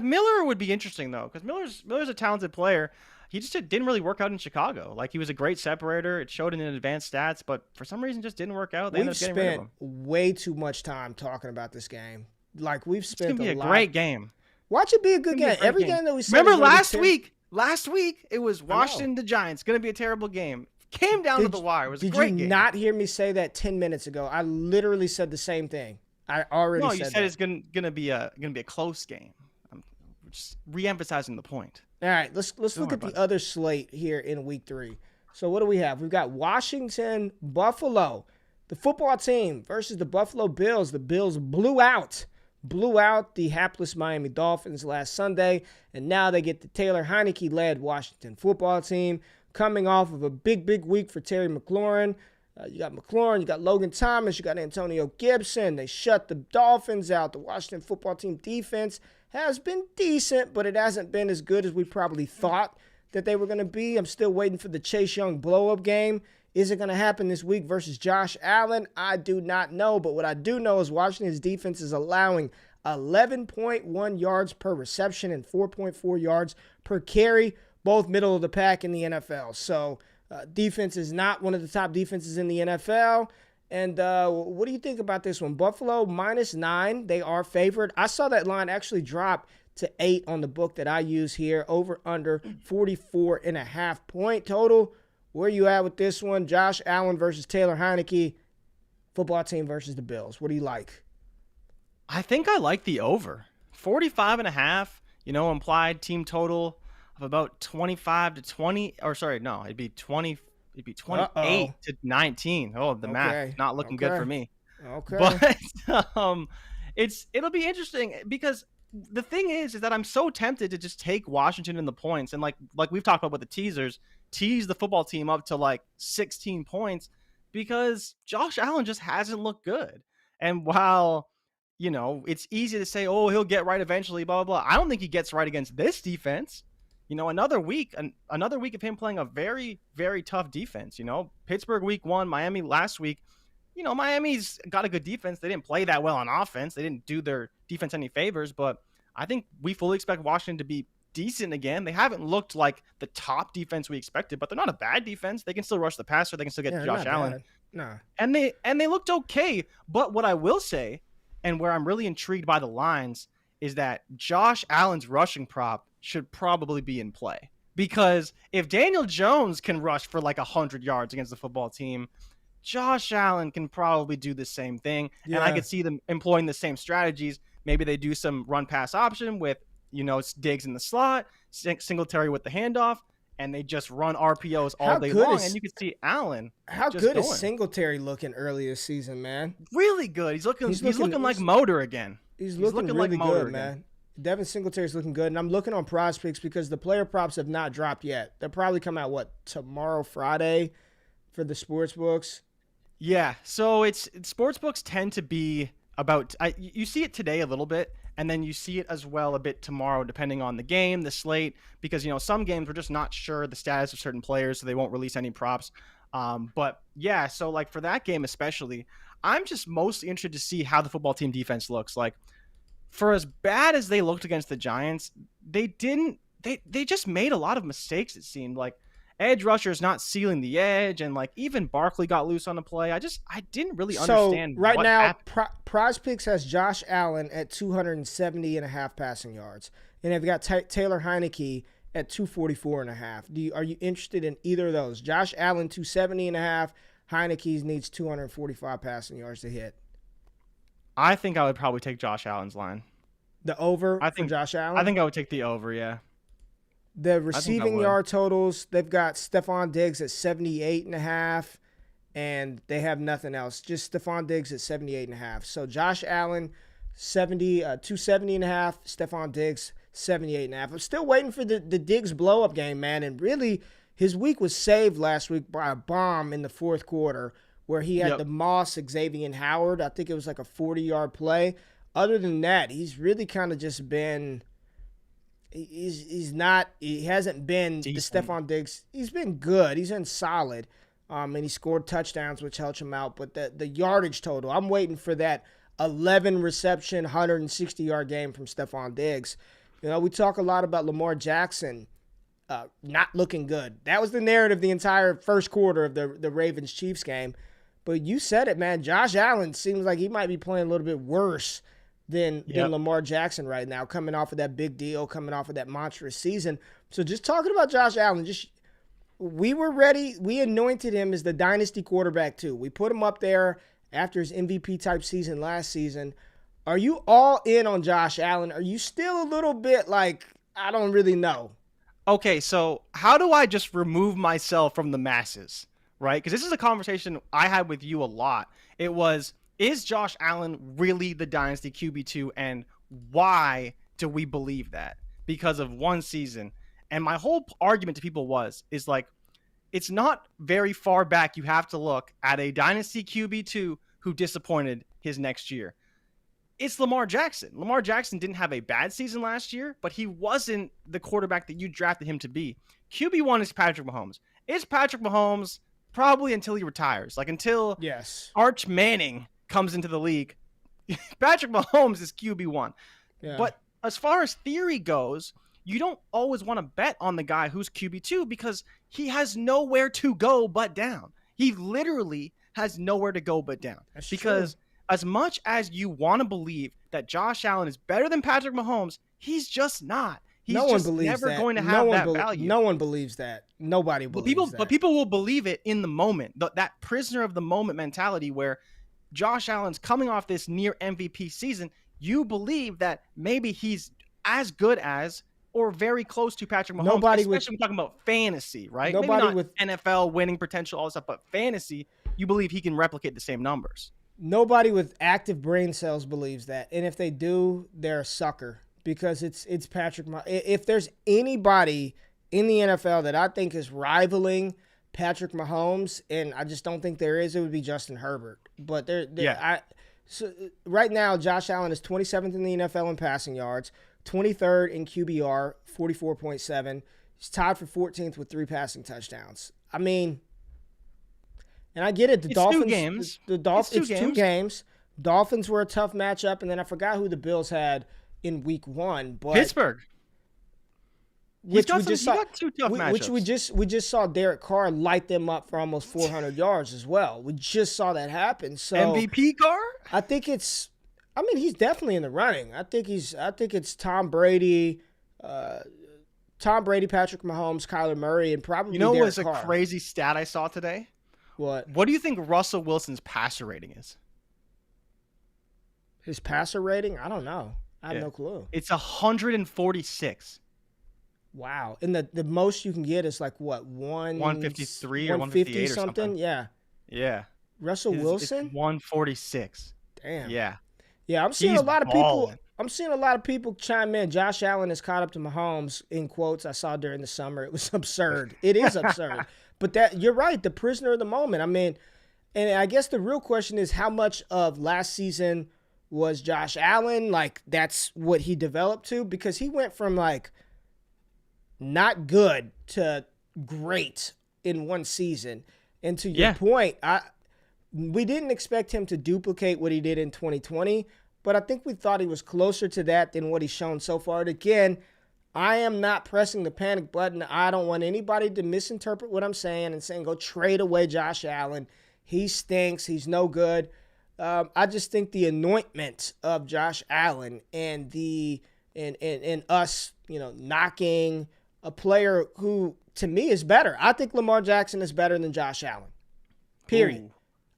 Miller would be interesting though, because Miller's a talented player. He just didn't really work out in Chicago. Like he was a great separator. It showed in advanced stats, but for some reason just didn't work out. They We've ended up getting rid of spent him. way too much time talking about this game. Like we've It's gonna spent a be a lot. great game. Watch it be a It's good gonna be a game. great Every game. game that we said. Remember is gonna be last week? Last week it was I know. Washington the Giants. Gonna be a terrible game. Came down to the wire. It was a Did great you game. not hear me say that 10 minutes ago? I literally said the same thing. I already No, said you said that. it's gonna be a close game. I'm just re-emphasizing the point. All right, let's Don't look worry at the about it. other slate here in week 3. So what do we have? We've got Washington, Buffalo, the football team versus the Buffalo Bills. The Bills blew out the hapless Miami Dolphins last Sunday, and now they get the Taylor Heineke-led Washington football team coming off of a big week for Terry McLaurin. You got McLaurin, you got Logan Thomas, you got Antonio Gibson. They shut the Dolphins out. The Washington football team defense has been decent, but it hasn't been as good as we probably thought that they were going to be. I'm still waiting for the Chase Young blow-up game. Is it going to happen this week versus Josh Allen? I do not know, but what I do know is Washington's defense is allowing 11.1 yards per reception and 4.4 yards per carry, both middle of the pack in the NFL. So defense is not one of the top defenses in the NFL. And what do you think about this one? Buffalo -9. They are favored. I saw that line actually drop to 8 on the book that I use here. Over under 44.5 point total. Where you at with this one? Josh Allen versus Taylor Heineke. Football team versus the Bills. What do you like? I think I like the over. 45.5, implied team total of about 25 to 20, or sorry, no, it'd be 28 to 19. Oh, the math not looking good for me. Okay. But it'll be interesting because the thing is that I'm so tempted to just take Washington in the points and like we've talked about with the teasers, tease the football team up to like 16 points because Josh Allen just hasn't looked good. And while it's easy to say, oh, he'll get right eventually, blah, blah, blah. I don't think he gets right against this defense. Another week of him playing a very, very tough defense. Pittsburgh week 1, Miami last week. Miami's got a good defense. They didn't play that well on offense. They didn't do their defense any favors, but I think we fully expect Washington to be decent again. They haven't looked like the top defense we expected, but they're not a bad defense. They can still rush the passer. They can still get Josh Allen. No. And they looked okay. But what I will say, and where I'm really intrigued by the lines, is that Josh Allen's rushing prop should probably be in play. Because if Daniel Jones can rush for like 100 yards against the football team, Josh Allen can probably do the same thing. Yeah. And I could see them employing the same strategies. Maybe they do some run-pass option with, Diggs in the slot, Singletary with the handoff, and they just run RPOs all day long. And you can see Allen. How good is Singletary looking early this season, man? Really good. He's looking like Motor again. He's looking really like good, man. Devin Singletary's looking good. And I'm looking on Prize Picks because the player props have not dropped yet. They'll probably come out, tomorrow, Friday for the sports books? Yeah. So sports books tend to be about you see it today a little bit, and then you see it as well a bit tomorrow, depending on the game, the slate, because some games we're just not sure the status of certain players, so they won't release any props. But yeah, so like for that game especially, I'm just mostly interested to see how the football team defense looks. Like for as bad as they looked against the Giants, they just made a lot of mistakes. It seemed like edge rushers not sealing the edge, and like even Barkley got loose on the play. I didn't really understand. So right what now, Prize Picks has Josh Allen at 270.5 passing yards, and they've got Taylor Heineke at 244.5. Are you interested in either of those? Josh Allen 270.5, Heineke's needs 245 passing yards to hit. I think I would probably take Josh Allen's line. The over for Josh Allen? I think I would take the over, yeah. The receiving yard totals, they've got Stephon Diggs at 78.5, and they have nothing else. Just Stephon Diggs at 78.5. So Josh Allen, 270.5, Stephon Diggs, 78.5. I'm still waiting for the Diggs blow-up game, man, and really his week was saved last week by a bomb in the fourth quarter where he had the Moss, Xavier Howard. I think it was like a 40-yard play. Other than that, he's really kind of just been – He hasn't been Decent. the Stephon Diggs. He's been good. He's been solid. And he scored touchdowns, which helped him out. But the yardage total, I'm waiting for that 11 reception, 160-yard game from Stephon Diggs. You know, we talk a lot about Lamar Jackson not looking good. That was the narrative the entire first quarter of the Ravens-Chiefs game. But you said it, man. Josh Allen seems like he might be playing a little bit worse than Lamar Jackson right now, coming off of that big deal, coming off of that monstrous season. So just talking about Josh Allen, we were ready. We anointed him as the dynasty quarterback too. We put him up there after his MVP-type season last season. Are you all in on Josh Allen? Are you still a little bit like, I don't really know? Okay, so how do I just remove myself from the masses, right? Because this is a conversation I had with you a lot. It was, is Josh Allen really the dynasty QB2, and why do we believe that? Because of one season. And my whole argument to people is like, it's not very far back you have to look at a dynasty QB2 who disappointed his next year. It's Lamar Jackson. Lamar Jackson didn't have a bad season last year, but he wasn't the quarterback that you drafted him to be. QB1 is Patrick Mahomes. It's Patrick Mahomes probably until he retires. Like until Arch Manning comes into the league, Patrick Mahomes is QB1. Yeah. But as far as theory goes, you don't always want to bet on the guy who's QB2 because he has nowhere to go but down. He literally has nowhere to go but down. That's because true. As much as you want to believe that Josh Allen is better than Patrick Mahomes, he's just not. He's just never going to have that value. No one believes that. Nobody believes that. But people will believe it in the moment. That prisoner of the moment mentality where Josh Allen's coming off this near MVP season, you believe that maybe he's as good as or very close to Patrick Mahomes, especially when talking about fantasy, right? Maybe not with NFL winning potential, all this stuff, but fantasy, you believe he can replicate the same numbers. Nobody with active brain cells believes that. And if they do, they're a sucker because it's Patrick Mahomes. If there's anybody in the NFL that I think is rivaling Patrick Mahomes, and I just don't think there is, it would be Justin Herbert. But so right now, Josh Allen is 27th in the NFL in passing yards, 23rd in QBR, 44.7. He's tied for 14th with 3 passing touchdowns. I mean, and I get it. It's Dolphins, 2 games. It's 2 games. Dolphins were a tough matchup, and then I forgot who the Bills had in week 1. But Pittsburgh. Which he got 2 tough matchups. Which we just saw Derek Carr light them up for almost 400 yards as well. We just saw that happen. So MVP Carr? I think he's definitely in the running. I think it's Tom Brady, Patrick Mahomes, Kyler Murray, and probably Derek what was Carr. a crazy stat I saw today? What do you think Russell Wilson's passer rating is? His passer rating? I don't know. I have no clue. It's 146. Wow. And the most you can get is like what? 153 or 158 or something. Yeah. Yeah. Russell Wilson? It's 146. Damn. Yeah. Yeah, I'm seeing a lot of people chime in. Josh Allen is caught up to Mahomes, in quotes I saw during the summer. It was absurd. It is absurd. But you're right, the prisoner of the moment. I mean, and I guess the real question is how much of last season was Josh Allen, like that's what he developed to? Because he went from like not good to great in one season. And to your point, we didn't expect him to duplicate what he did in 2020, but I think we thought he was closer to that than what he's shown so far. And again, I am not pressing the panic button. I don't want anybody to misinterpret what I'm saying and saying go trade away Josh Allen. He stinks. He's no good. I just think the anointment of Josh Allen and us, knocking a player who to me is better. I think Lamar Jackson is better than Josh Allen. Period. Ooh.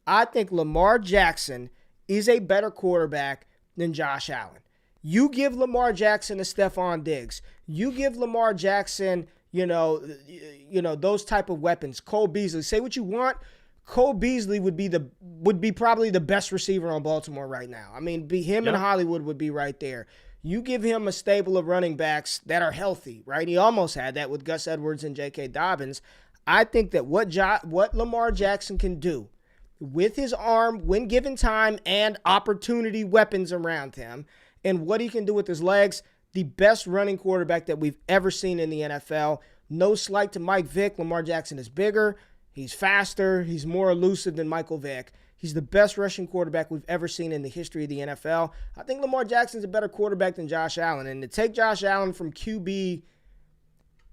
I think Lamar Jackson is a better quarterback than Josh Allen. You give Lamar Jackson a Stephon Diggs. You give Lamar Jackson, those type of weapons. Cole Beasley. Say what you want. Cole Beasley would be probably the best receiver on Baltimore right now. I mean, and Hollywood would be right there. You give him a stable of running backs that are healthy, right? He almost had that with Gus Edwards and J.K. Dobbins. I think that what Lamar Jackson can do with his arm when given time and opportunity weapons around him, and what he can do with his legs, the best running quarterback that we've ever seen in the NFL. No slight to Mike Vick. Lamar Jackson is bigger. He's faster. He's more elusive than Michael Vick. He's the best rushing quarterback we've ever seen in the history of the NFL. I think Lamar Jackson's a better quarterback than Josh Allen. And to take Josh Allen from QB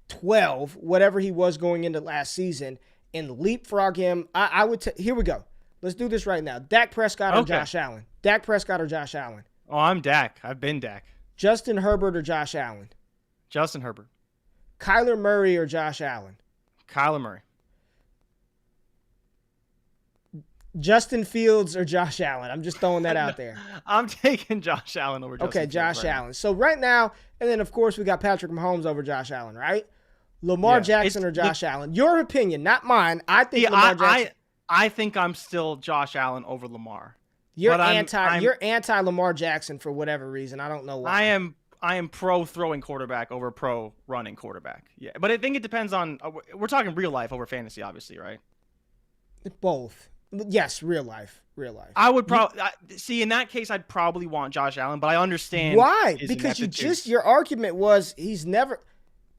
12, whatever he was going into last season, and leapfrog him, I would here we go. Let's do this right now. Dak Prescott or Josh Allen? Dak Prescott or Josh Allen? Oh, I'm Dak. I've been Dak. Justin Herbert or Josh Allen? Justin Herbert. Kyler Murray or Josh Allen? Kyler Murray. Justin Fields or Josh Allen? I'm just throwing that out there. I'm taking Josh Allen over Justin Fields. Okay, Josh Allen. So right now, and then of course we got Patrick Mahomes over Josh Allen, right? Lamar Jackson or Josh Allen? Your opinion, not mine. I think Lamar Jackson. I think I'm still Josh Allen over Lamar. You're anti Lamar Jackson for whatever reason. I don't know why. I am pro throwing quarterback over pro running quarterback. Yeah, but I think it depends on. We're talking real life over fantasy, obviously, right? Both. Yes, real life. I would probably see in that case. I'd probably want Josh Allen, but I understand why. Because your argument was he's never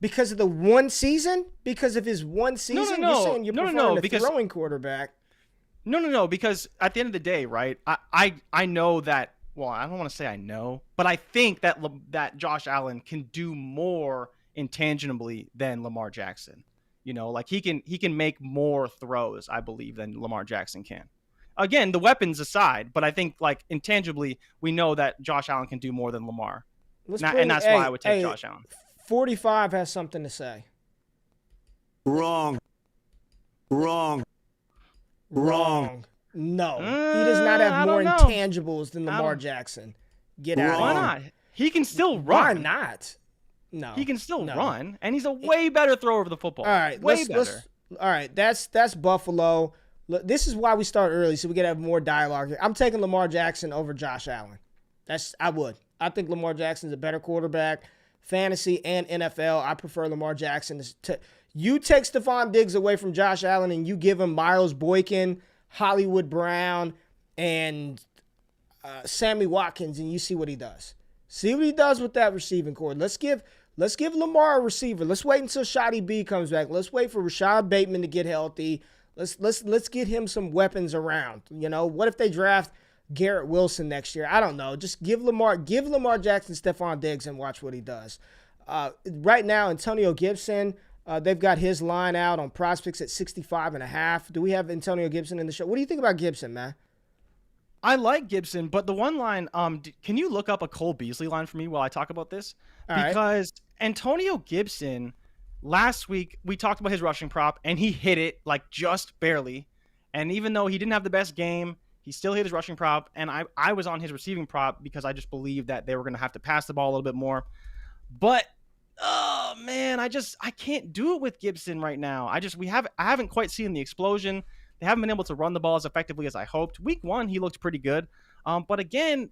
because of the one season. Because of his one season. No. You're saying you're preferring a throwing quarterback. No. Because at the end of the day, right? I know that. Well, I don't want to say I know, but I think that Josh Allen can do more intangibly than Lamar Jackson. You know, like he can make more throws, I believe, than Lamar Jackson can. Again, the weapons aside, but I think like intangibly, we know that Josh Allen can do more than Lamar, and that's why I would take Josh Allen. 45 has something to say. Wrong. No, he does not have more intangibles than Lamar Jackson. Get out of here. Why not? He can still run. Why not? No, he can still run, and he's a way better thrower of the football. All right, better. All right, that's Buffalo. Look, this is why we start early, so we can have more dialogue here. I'm taking Lamar Jackson over Josh Allen. I think Lamar Jackson's a better quarterback, fantasy and NFL. I prefer Lamar Jackson. You take Stephon Diggs away from Josh Allen, and you give him Miles Boykin, Hollywood Brown, and Sammy Watkins, and you see what he does. See what he does with that receiving core. Let's give Lamar a receiver. Let's wait until Shotty B comes back. Let's wait for Rashad Bateman to get healthy. Let's get him some weapons around. You know, what if they draft Garrett Wilson next year? I don't know. Just give Lamar Jackson Stephon Diggs and watch what he does. Right now, Antonio Gibson, they've got his line out on prospects at 65.5. Do we have Antonio Gibson in the show? What do you think about Gibson, man? I like Gibson, but the one line, can you look up a Cole Beasley line for me while I talk about this? Because Antonio Gibson, last week, we talked about his rushing prop, and he hit it like just barely. And even though he didn't have the best game, he still hit his rushing prop. And I was on his receiving prop because I just believed that they were going to have to pass the ball a little bit more. But, oh, man, I can't do it with Gibson right now. I haven't quite seen the explosion. They haven't been able to run the ball as effectively as I hoped. Week 1, he looked pretty good. But again,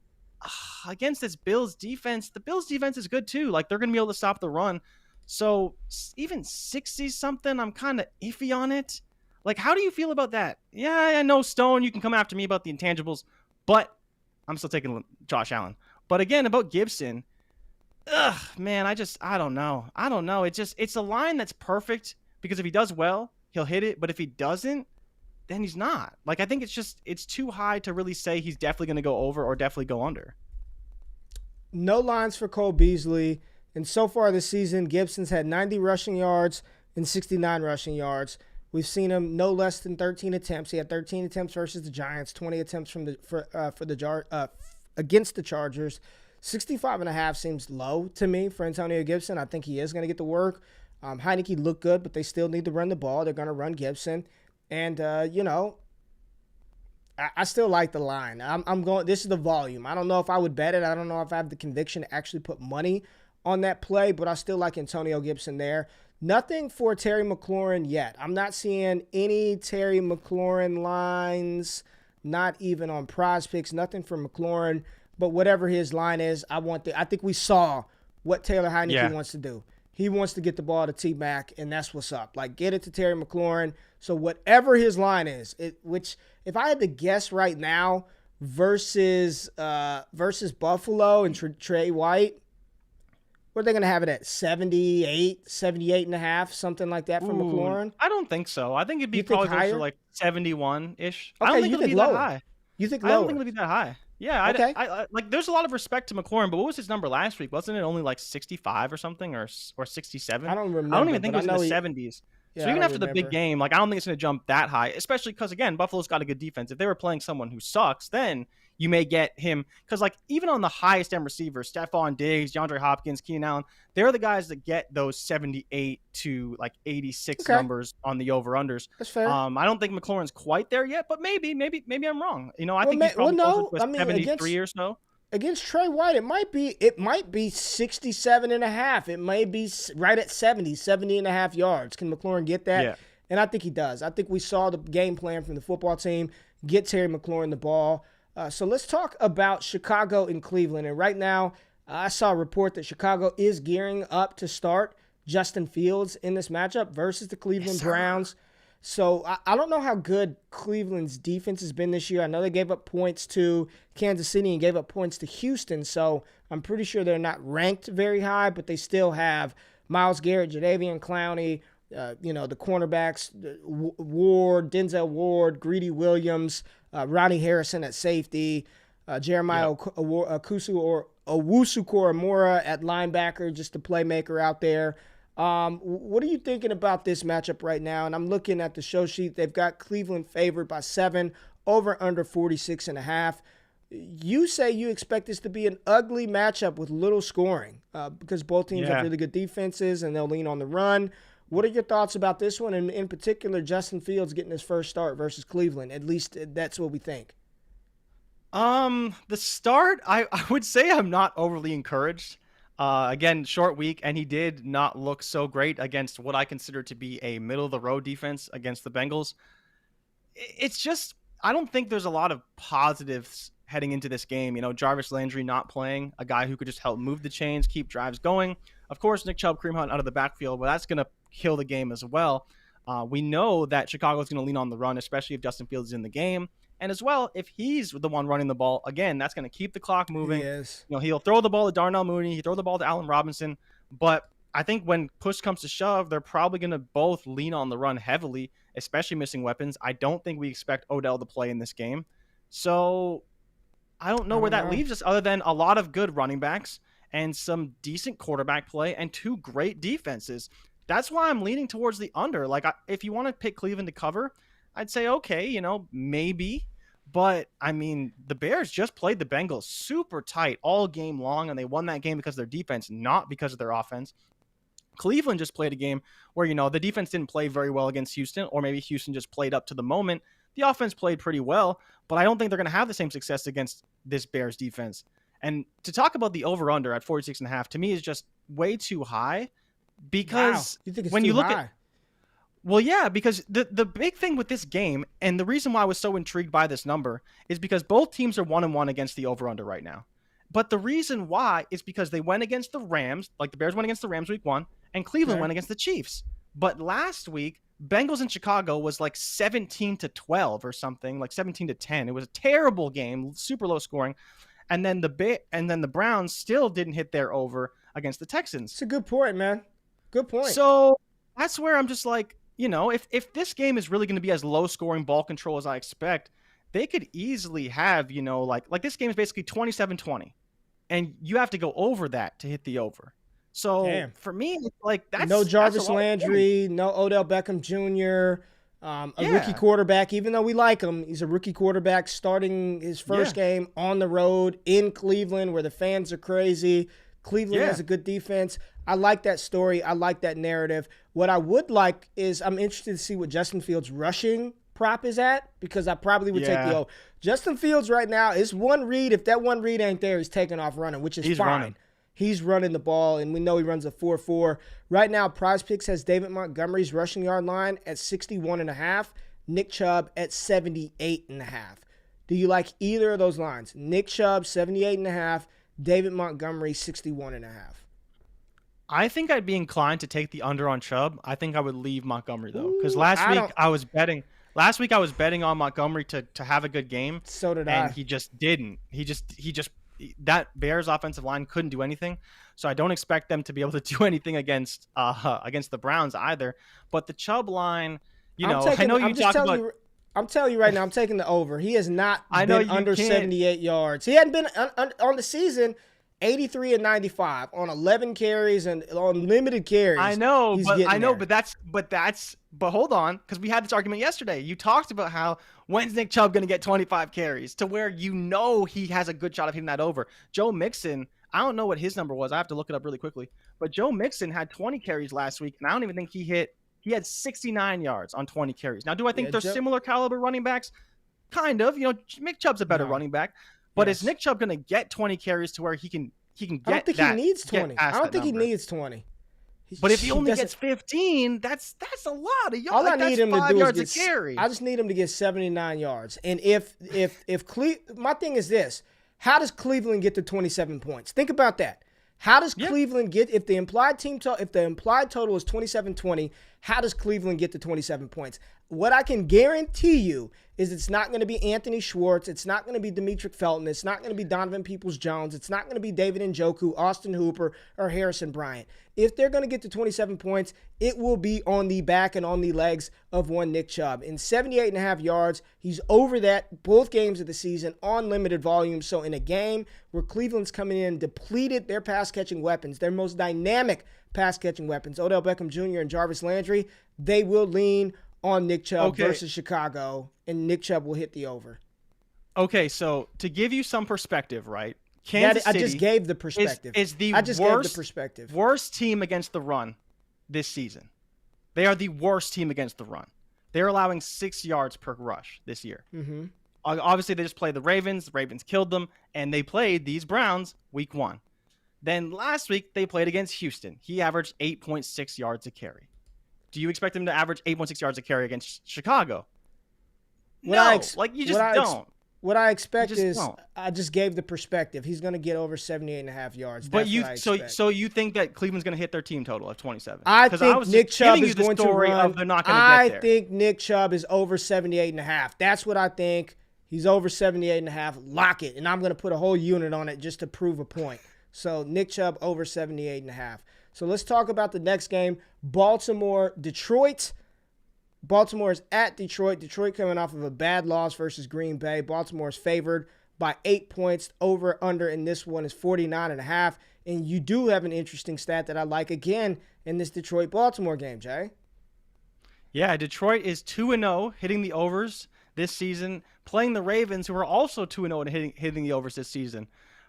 against this Bills defense, the Bills defense is good too. Like, they're going to be able to stop the run. So even 60-something, I'm kind of iffy on it. Like, how do you feel about that? Yeah, I know, Stone, you can come after me about the intangibles, but I'm still taking Josh Allen. But again, about Gibson, man, I don't know. It's a line that's perfect because if he does well, he'll hit it. But if he doesn't, then he's not. Like, I think it's too high to really say he's definitely going to go over or definitely go under. No lines for Cole Beasley. And so far this season, Gibson's had 90 rushing yards and 69 rushing yards. We've seen him no less than 13 attempts. He had 13 attempts versus the Giants, 20 attempts against the Chargers. 65.5 seems low to me for Antonio Gibson. I think he is going to get to work. Heineke looked good, but they still need to run the ball. They're going to run Gibson. And, I still like the line. I'm going. This is the volume. I don't know if I would bet it. I don't know if I have the conviction to actually put money on that play, but I still like Antonio Gibson there. Nothing for Terry McLaurin yet. I'm not seeing any Terry McLaurin lines, not even on prospects, nothing for McLaurin, but whatever his line is, I think we saw what Taylor Heineke wants to do. He wants to get the ball to T-Mac, and that's what's up. Like, get it to Terry McLaurin. So whatever his line is, which if I had to guess right now versus Buffalo and Trey White, What are they going to have it at? 78, 78 and a half, something like that for McLaurin? I don't think so. I think it'd be You think probably closer higher? to like 71-ish. I Okay, don't think you it'll think be that lower. high. You think I don't lower? think it'll be that high. Yeah, Okay. I like. There's a lot of respect to McLaurin, but what was his number last week? Wasn't it only like 65 or something, or 67? I don't remember. I don't even think it but was I in know the he- 70s. Yeah, So I even don't after the big remember. game, like I don't think it's going to jump that high, especially because again, Buffalo's got a good defense. If they were playing someone who sucks, then you may get him because like even on the highest end receivers, Stephon Diggs, DeAndre Hopkins, Keenan Allen, they're the guys that get those 78 to like 86 Okay. numbers on the over unders. That's fair. I don't think McLaurin's quite there yet, but maybe I'm wrong. You know, I Well, think he's probably no, closer to I a mean, 73 or so. Against Trey White, it might be 67 and a half. It may be right at 70 and a half yards. Can McLaurin get that? Yeah. And I think he does. I think we saw the game plan from the football team, get Terry McLaurin the ball. So let's talk about Chicago and Cleveland. And right now, I saw a report that Chicago is gearing up to start Justin Fields in this matchup versus the Cleveland Browns. So I don't know how good Cleveland's defense has been this year. I know they gave up points to Kansas City and gave up points to Houston. So I'm pretty sure they're not ranked very high, but they still have Myles Garrett, Jadeveon Clowney, the cornerbacks, Ward, Denzel Ward, Greedy Williams, Ronnie Harrison at safety, Jeremiah Owusu-Koramoah at linebacker, just a playmaker out there. What are you thinking about this matchup right now? And I'm looking at the show sheet. They've got Cleveland favored by 7, over under 46 and a half. You say you expect this to be an ugly matchup with little scoring because both teams have really good defenses and they'll lean on the run. What are your thoughts about this one? And in particular, Justin Fields getting his first start versus Cleveland. At least that's what we think. The start, I would say I'm not overly encouraged. Again, short week, and he did not look so great against what I consider to be a middle-of-the-road defense against the Bengals. It's just, I don't think there's a lot of positives heading into this game. You know, Jarvis Landry not playing, a guy who could just help move the chains, keep drives going. Of course, Nick Chubb, Kareem Hunt out of the backfield, but that's going to kill the game as well. We know that Chicago's going to lean on the run, especially if Justin Fields is in the game. And as well, if he's the one running the ball, again, that's going to keep the clock moving. Yes. You know, he'll throw the ball to Darnell Mooney, he'll throw the ball to Allen Robinson. But I think when push comes to shove, they're probably going to both lean on the run heavily, especially missing weapons. I don't think we expect Odell to play in this game. So I don't know where that leaves us other than a lot of good running backs and some decent quarterback play and 2 great defenses. That's why I'm leaning towards the under. Like, if you want to pick Cleveland to cover, I'd say, okay, maybe. But, I mean, the Bears just played the Bengals super tight all game long, and they won that game because of their defense, not because of their offense. Cleveland just played a game where, the defense didn't play very well against Houston, or maybe Houston just played up to the moment. The offense played pretty well, but I don't think they're going to have the same success against this Bears defense. And to talk about the over-under at 46.5, to me, is just way too high because You think it's when too you look high? at Well, yeah, because the big thing with this game, and the reason why I was so intrigued by this number, is because both teams are 1-1 against the over-under right now. But the reason why is because they went against the Rams, like the Bears went against the Rams week 1, and Cleveland went against the Chiefs. But last week, Bengals in Chicago was like 17-12 or something, like 17-10. It was a terrible game, super low scoring. And then the Browns still didn't hit their over against the Texans. It's a good point, man. Good point. So that's where I'm just like, if this game is really going to be as low scoring ball control as I expect, they could easily have, like this game is basically 27-20 and you have to go over that to hit the over. So for me, it's like that's no Jarvis that's a lot of Landry, no Odell Beckham Jr., rookie quarterback. Even though we like him, he's a rookie quarterback starting his first game on the road in Cleveland where the fans are crazy. Cleveland has a good defense. I like that story. I like that narrative. What I would like is I'm interested to see what Justin Fields' rushing prop is at because I probably would take the O. Justin Fields right now is one read. If that one read ain't there, he's taking off running, which is fine. Running. He's running the ball, and we know he runs a 4.4. Right now, Prize Picks has David Montgomery's rushing yard line at 61.5, Nick Chubb at 78.5. Do you like either of those lines? Nick Chubb, 78.5, David Montgomery, 61.5. I think I'd be inclined to take the under on Chubb. I think I would leave Montgomery though, because last week I was betting on Montgomery to have a good game. So did and I. he just didn't. He that Bears offensive line couldn't do anything. So I don't expect them to be able to do anything against the Browns either. But the Chubb line, I know you talk about. I'm telling you right now, I'm taking the over. He has not I know been you under can't. 78 yards. He hadn't been on the season 83 and 95 on 11 carries and on limited carries. I know, he's but getting there. but hold on, because we had this argument yesterday. You talked about how when's Nick Chubb going to get 25 carries to where he has a good shot of hitting that over. Joe Mixon, I don't know what his number was. I have to look it up really quickly. But Joe Mixon had 20 carries last week, and I don't even think he had 69 yards on 20 carries. Now, do I think they're similar caliber running backs? Kind of. Nick Chubb's a better running back. But is Nick Chubb going to get 20 carries to where he can get I don't think he needs 20. I don't think he needs 20. But if he only gets 15, that's a lot of yards. All I need him to do is carry. I just need him to get 79 yards. And if my thing is this, how does Cleveland get to 27 points? Think about that. How does Cleveland get, if the implied total is 27-20, how does Cleveland get to 27 points? What I can guarantee you is it's not going to be Anthony Schwartz. It's not going to be Demetric Felton. It's not going to be Donovan Peoples-Jones. It's not going to be David Njoku, Austin Hooper, or Harrison Bryant. If they're going to get to 27 points, it will be on the back and on the legs of one Nick Chubb. In 78.5 yards, he's over that both games of the season on limited volume. So in a game where Cleveland's coming in depleted their pass-catching weapons, their most dynamic pass-catching weapons, Odell Beckham Jr. and Jarvis Landry, they will lean on Nick Chubb versus Chicago, and Nick Chubb will hit the over. Okay, so to give you some perspective, right? Kansas City I just gave the perspective. Is the worst team against the run this season. They are the worst team against the run. They're allowing 6 yards per rush this year. Mm-hmm. Obviously, they just played the Ravens. The Ravens killed them, and they played these Browns week 1. Then last week, they played against Houston. He averaged 8.6 yards a carry. Do you expect him to average 8.6 yards a carry against Chicago? You just don't. What I expect is I just gave the perspective. He's going to get over 78.5 yards. But so you think that Cleveland's going to hit their team total of 27? I think Nick Chubb is going to run. They're not going to get there. I think Nick Chubb is over 78.5. That's what I think. He's over 78.5. Lock it. And I'm going to put a whole unit on it just to prove a point. So Nick Chubb over 78.5. So let's talk about the next game. Baltimore-Detroit. Baltimore is at Detroit. Detroit coming off of a bad loss versus Green Bay. Baltimore is favored by 8 points. Over, under, and this one is 49.5. And you do have an interesting stat that I like again in this Detroit-Baltimore game, Jay. Yeah, Detroit is 2-0, hitting the overs this season, playing the Ravens, who are also 2-0 and hitting the overs this season,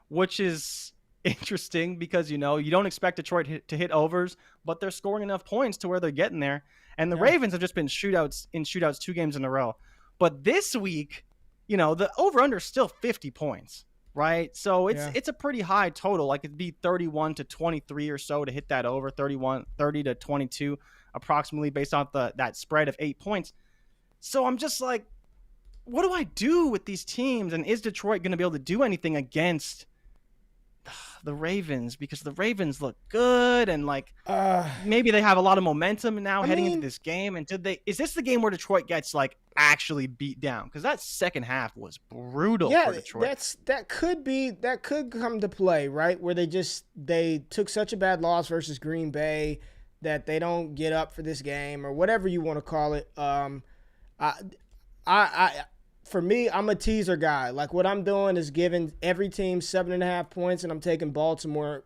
which is interesting because, you don't expect Detroit to hit overs, but they're scoring enough points to where they're getting there. And the Ravens have just been shootouts 2 games in a row. But this week, the over-under is still 50 points, right? So it's a pretty high total. Like it'd be 31 to 23 or so to hit that over, 30 to 22 approximately based off that spread of 8 points. So I'm just like, what do I do with these teams? And is Detroit going to be able to do anything against the Ravens, because the Ravens look good and maybe they have a lot of momentum now heading into this game? And is this the game where Detroit gets actually beat down? Because that second half was brutal for Detroit. That could come to play, right? Where they took such a bad loss versus Green Bay that they don't get up for this game or whatever you want to call it. For me, I'm a teaser guy. What I'm doing is giving every team 7.5 points, and I'm taking Baltimore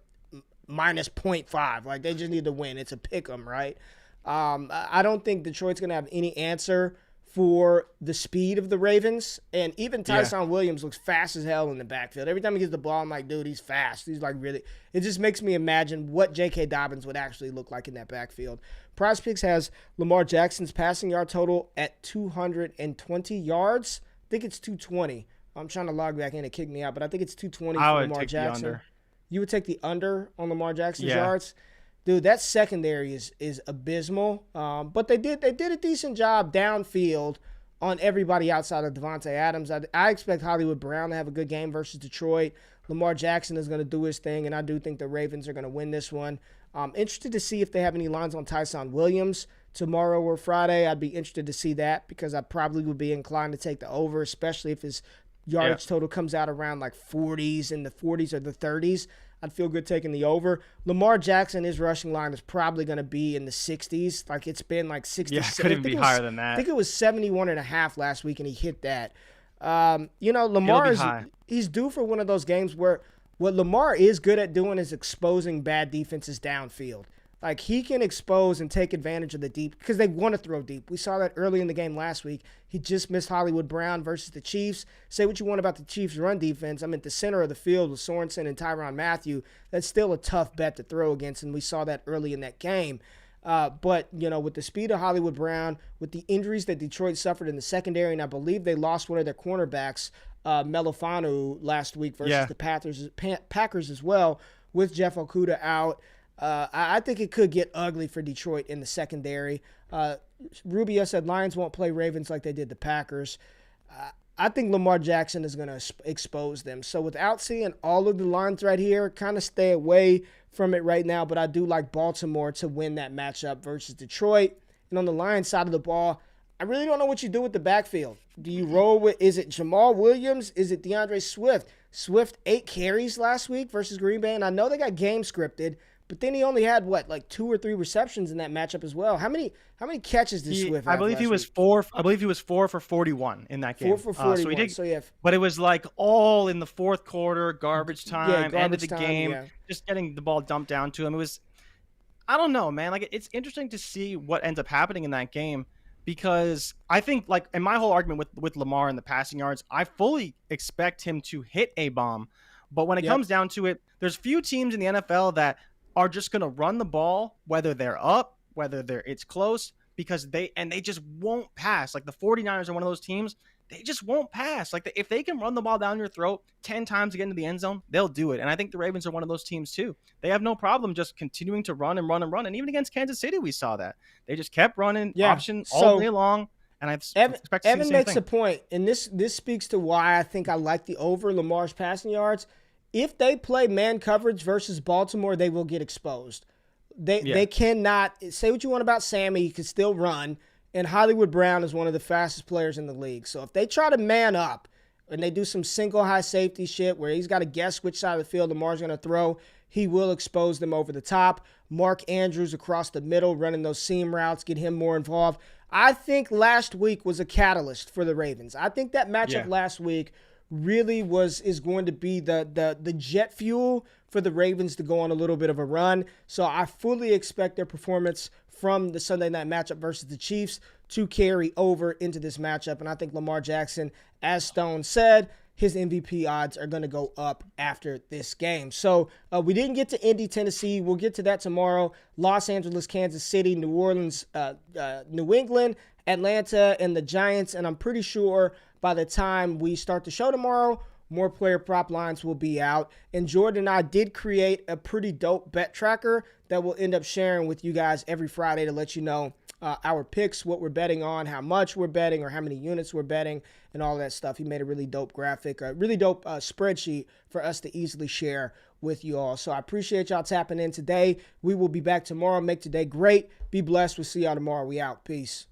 minus 0.5. They just need to win. It's a pick 'em, right? I don't think Detroit's going to have any answer for the speed of the Ravens. And even Tyson Williams looks fast as hell in the backfield. Every time he gets the ball, I'm like, dude, he's fast. He's really – it just makes me imagine what J.K. Dobbins would actually look like in that backfield. PrizePicks has Lamar Jackson's passing yard total at 220 yards. I think it's 220. I'm trying to log back in and kick me out, but I think it's 220 for Lamar Jackson. The under. You would take the under on Lamar Jackson's yards? Dude, that secondary is abysmal. But they did a decent job downfield on everybody outside of Devontae Adams. I expect Hollywood Brown to have a good game versus Detroit. Lamar Jackson is going to do his thing, and I do think the Ravens are going to win this one. I'm interested to see if they have any lines on Tyson Williams tomorrow or Friday. I'd be interested to see that because I probably would be inclined to take the over, especially if his yardage total comes out around like 40s, in the 40s or the 30s, I'd feel good taking the over. Lamar Jackson, his rushing line is probably going to be in the 60s. Like it's been like 60. Yeah, could even be higher than that. I think it was 71.5 last week, and he hit that. Lamar he's due for one of those games where what Lamar is good at doing is exposing bad defenses downfield. Like he can expose and take advantage of the deep because they want to throw deep. We saw that early in the game last week. He just missed Hollywood Brown versus the Chiefs. Say what you want about the Chiefs' run defense. I'm at the center of the field with Sorensen and Tyrann Mathieu. That's still a tough bet to throw against, and we saw that early in that game. But with the speed of Hollywood Brown, with the injuries that Detroit suffered in the secondary, and I believe they lost one of their cornerbacks, Melifanu, last week versus the Packers as well, with Jeff Okudah out. I think it could get ugly for Detroit in the secondary. Rubio said Lions won't play Ravens like they did the Packers. I think Lamar Jackson is going to expose them. So without seeing all of the lines right here, kind of stay away from it right now. But I do like Baltimore to win that matchup versus Detroit. And on the Lions side of the ball, I really don't know what you do with the backfield. Do you roll with, is it Jamal Williams? Is it DeAndre Swift? Swift 8 carries last week versus Green Bay. And I know they got game scripted, but then he only had like 2 or 3 receptions in that matchup as well. How many catches did Swift have? I believe he was 4 for 41 in that game. 4 for 41. But it was like all in the fourth quarter, garbage time, end of the game, game, just getting the ball dumped down to him. It was, I don't know, man. Like it's interesting to see what ends up happening in that game because I think like in my whole argument with Lamar and the passing yards, I fully expect him to hit a bomb. But when it comes down to it, there's few teams in the NFL that are just going to run the ball, whether they're up, whether it's close, because they just won't pass. Like the 49ers are one of those teams, they just won't pass. Like if they can run the ball down your throat 10 times to get into the end zone, they'll do it. And I think the Ravens are one of those teams too. They have no problem just continuing to run and run and run. And even against Kansas City, we saw that. They just kept running option all day long. And I expect to see the same makes thing. a point, and this speaks to why I think I like the over Lamar's passing yards. If they play man coverage versus Baltimore, they will get exposed. They cannot – say what you want about Sammy. He can still run. And Hollywood Brown is one of the fastest players in the league. So if they try to man up and they do some single high safety shit where he's got to guess which side of the field Lamar's going to throw, he will expose them over the top. Mark Andrews across the middle running those seam routes, get him more involved. I think last week was a catalyst for the Ravens. I think that matchup last week – really is going to be the jet fuel for the Ravens to go on a little bit of a run. So I fully expect their performance from the Sunday night matchup versus the Chiefs to carry over into this matchup. And I think Lamar Jackson, as Stone said, his MVP odds are going to go up after this game. So we didn't get to Indy, Tennessee. We'll get to that tomorrow. Los Angeles, Kansas City, New Orleans, New England, Atlanta, and the Giants. And I'm pretty sure by the time we start the show tomorrow, more player prop lines will be out. And Jordan and I did create a pretty dope bet tracker that we'll end up sharing with you guys every Friday to let you know our picks, what we're betting on, how much we're betting, or how many units we're betting, and all that stuff. He made a really dope graphic, a really dope spreadsheet for us to easily share with you all. So I appreciate y'all tapping in today. We will be back tomorrow. Make today great. Be blessed. We'll see y'all tomorrow. We out. Peace.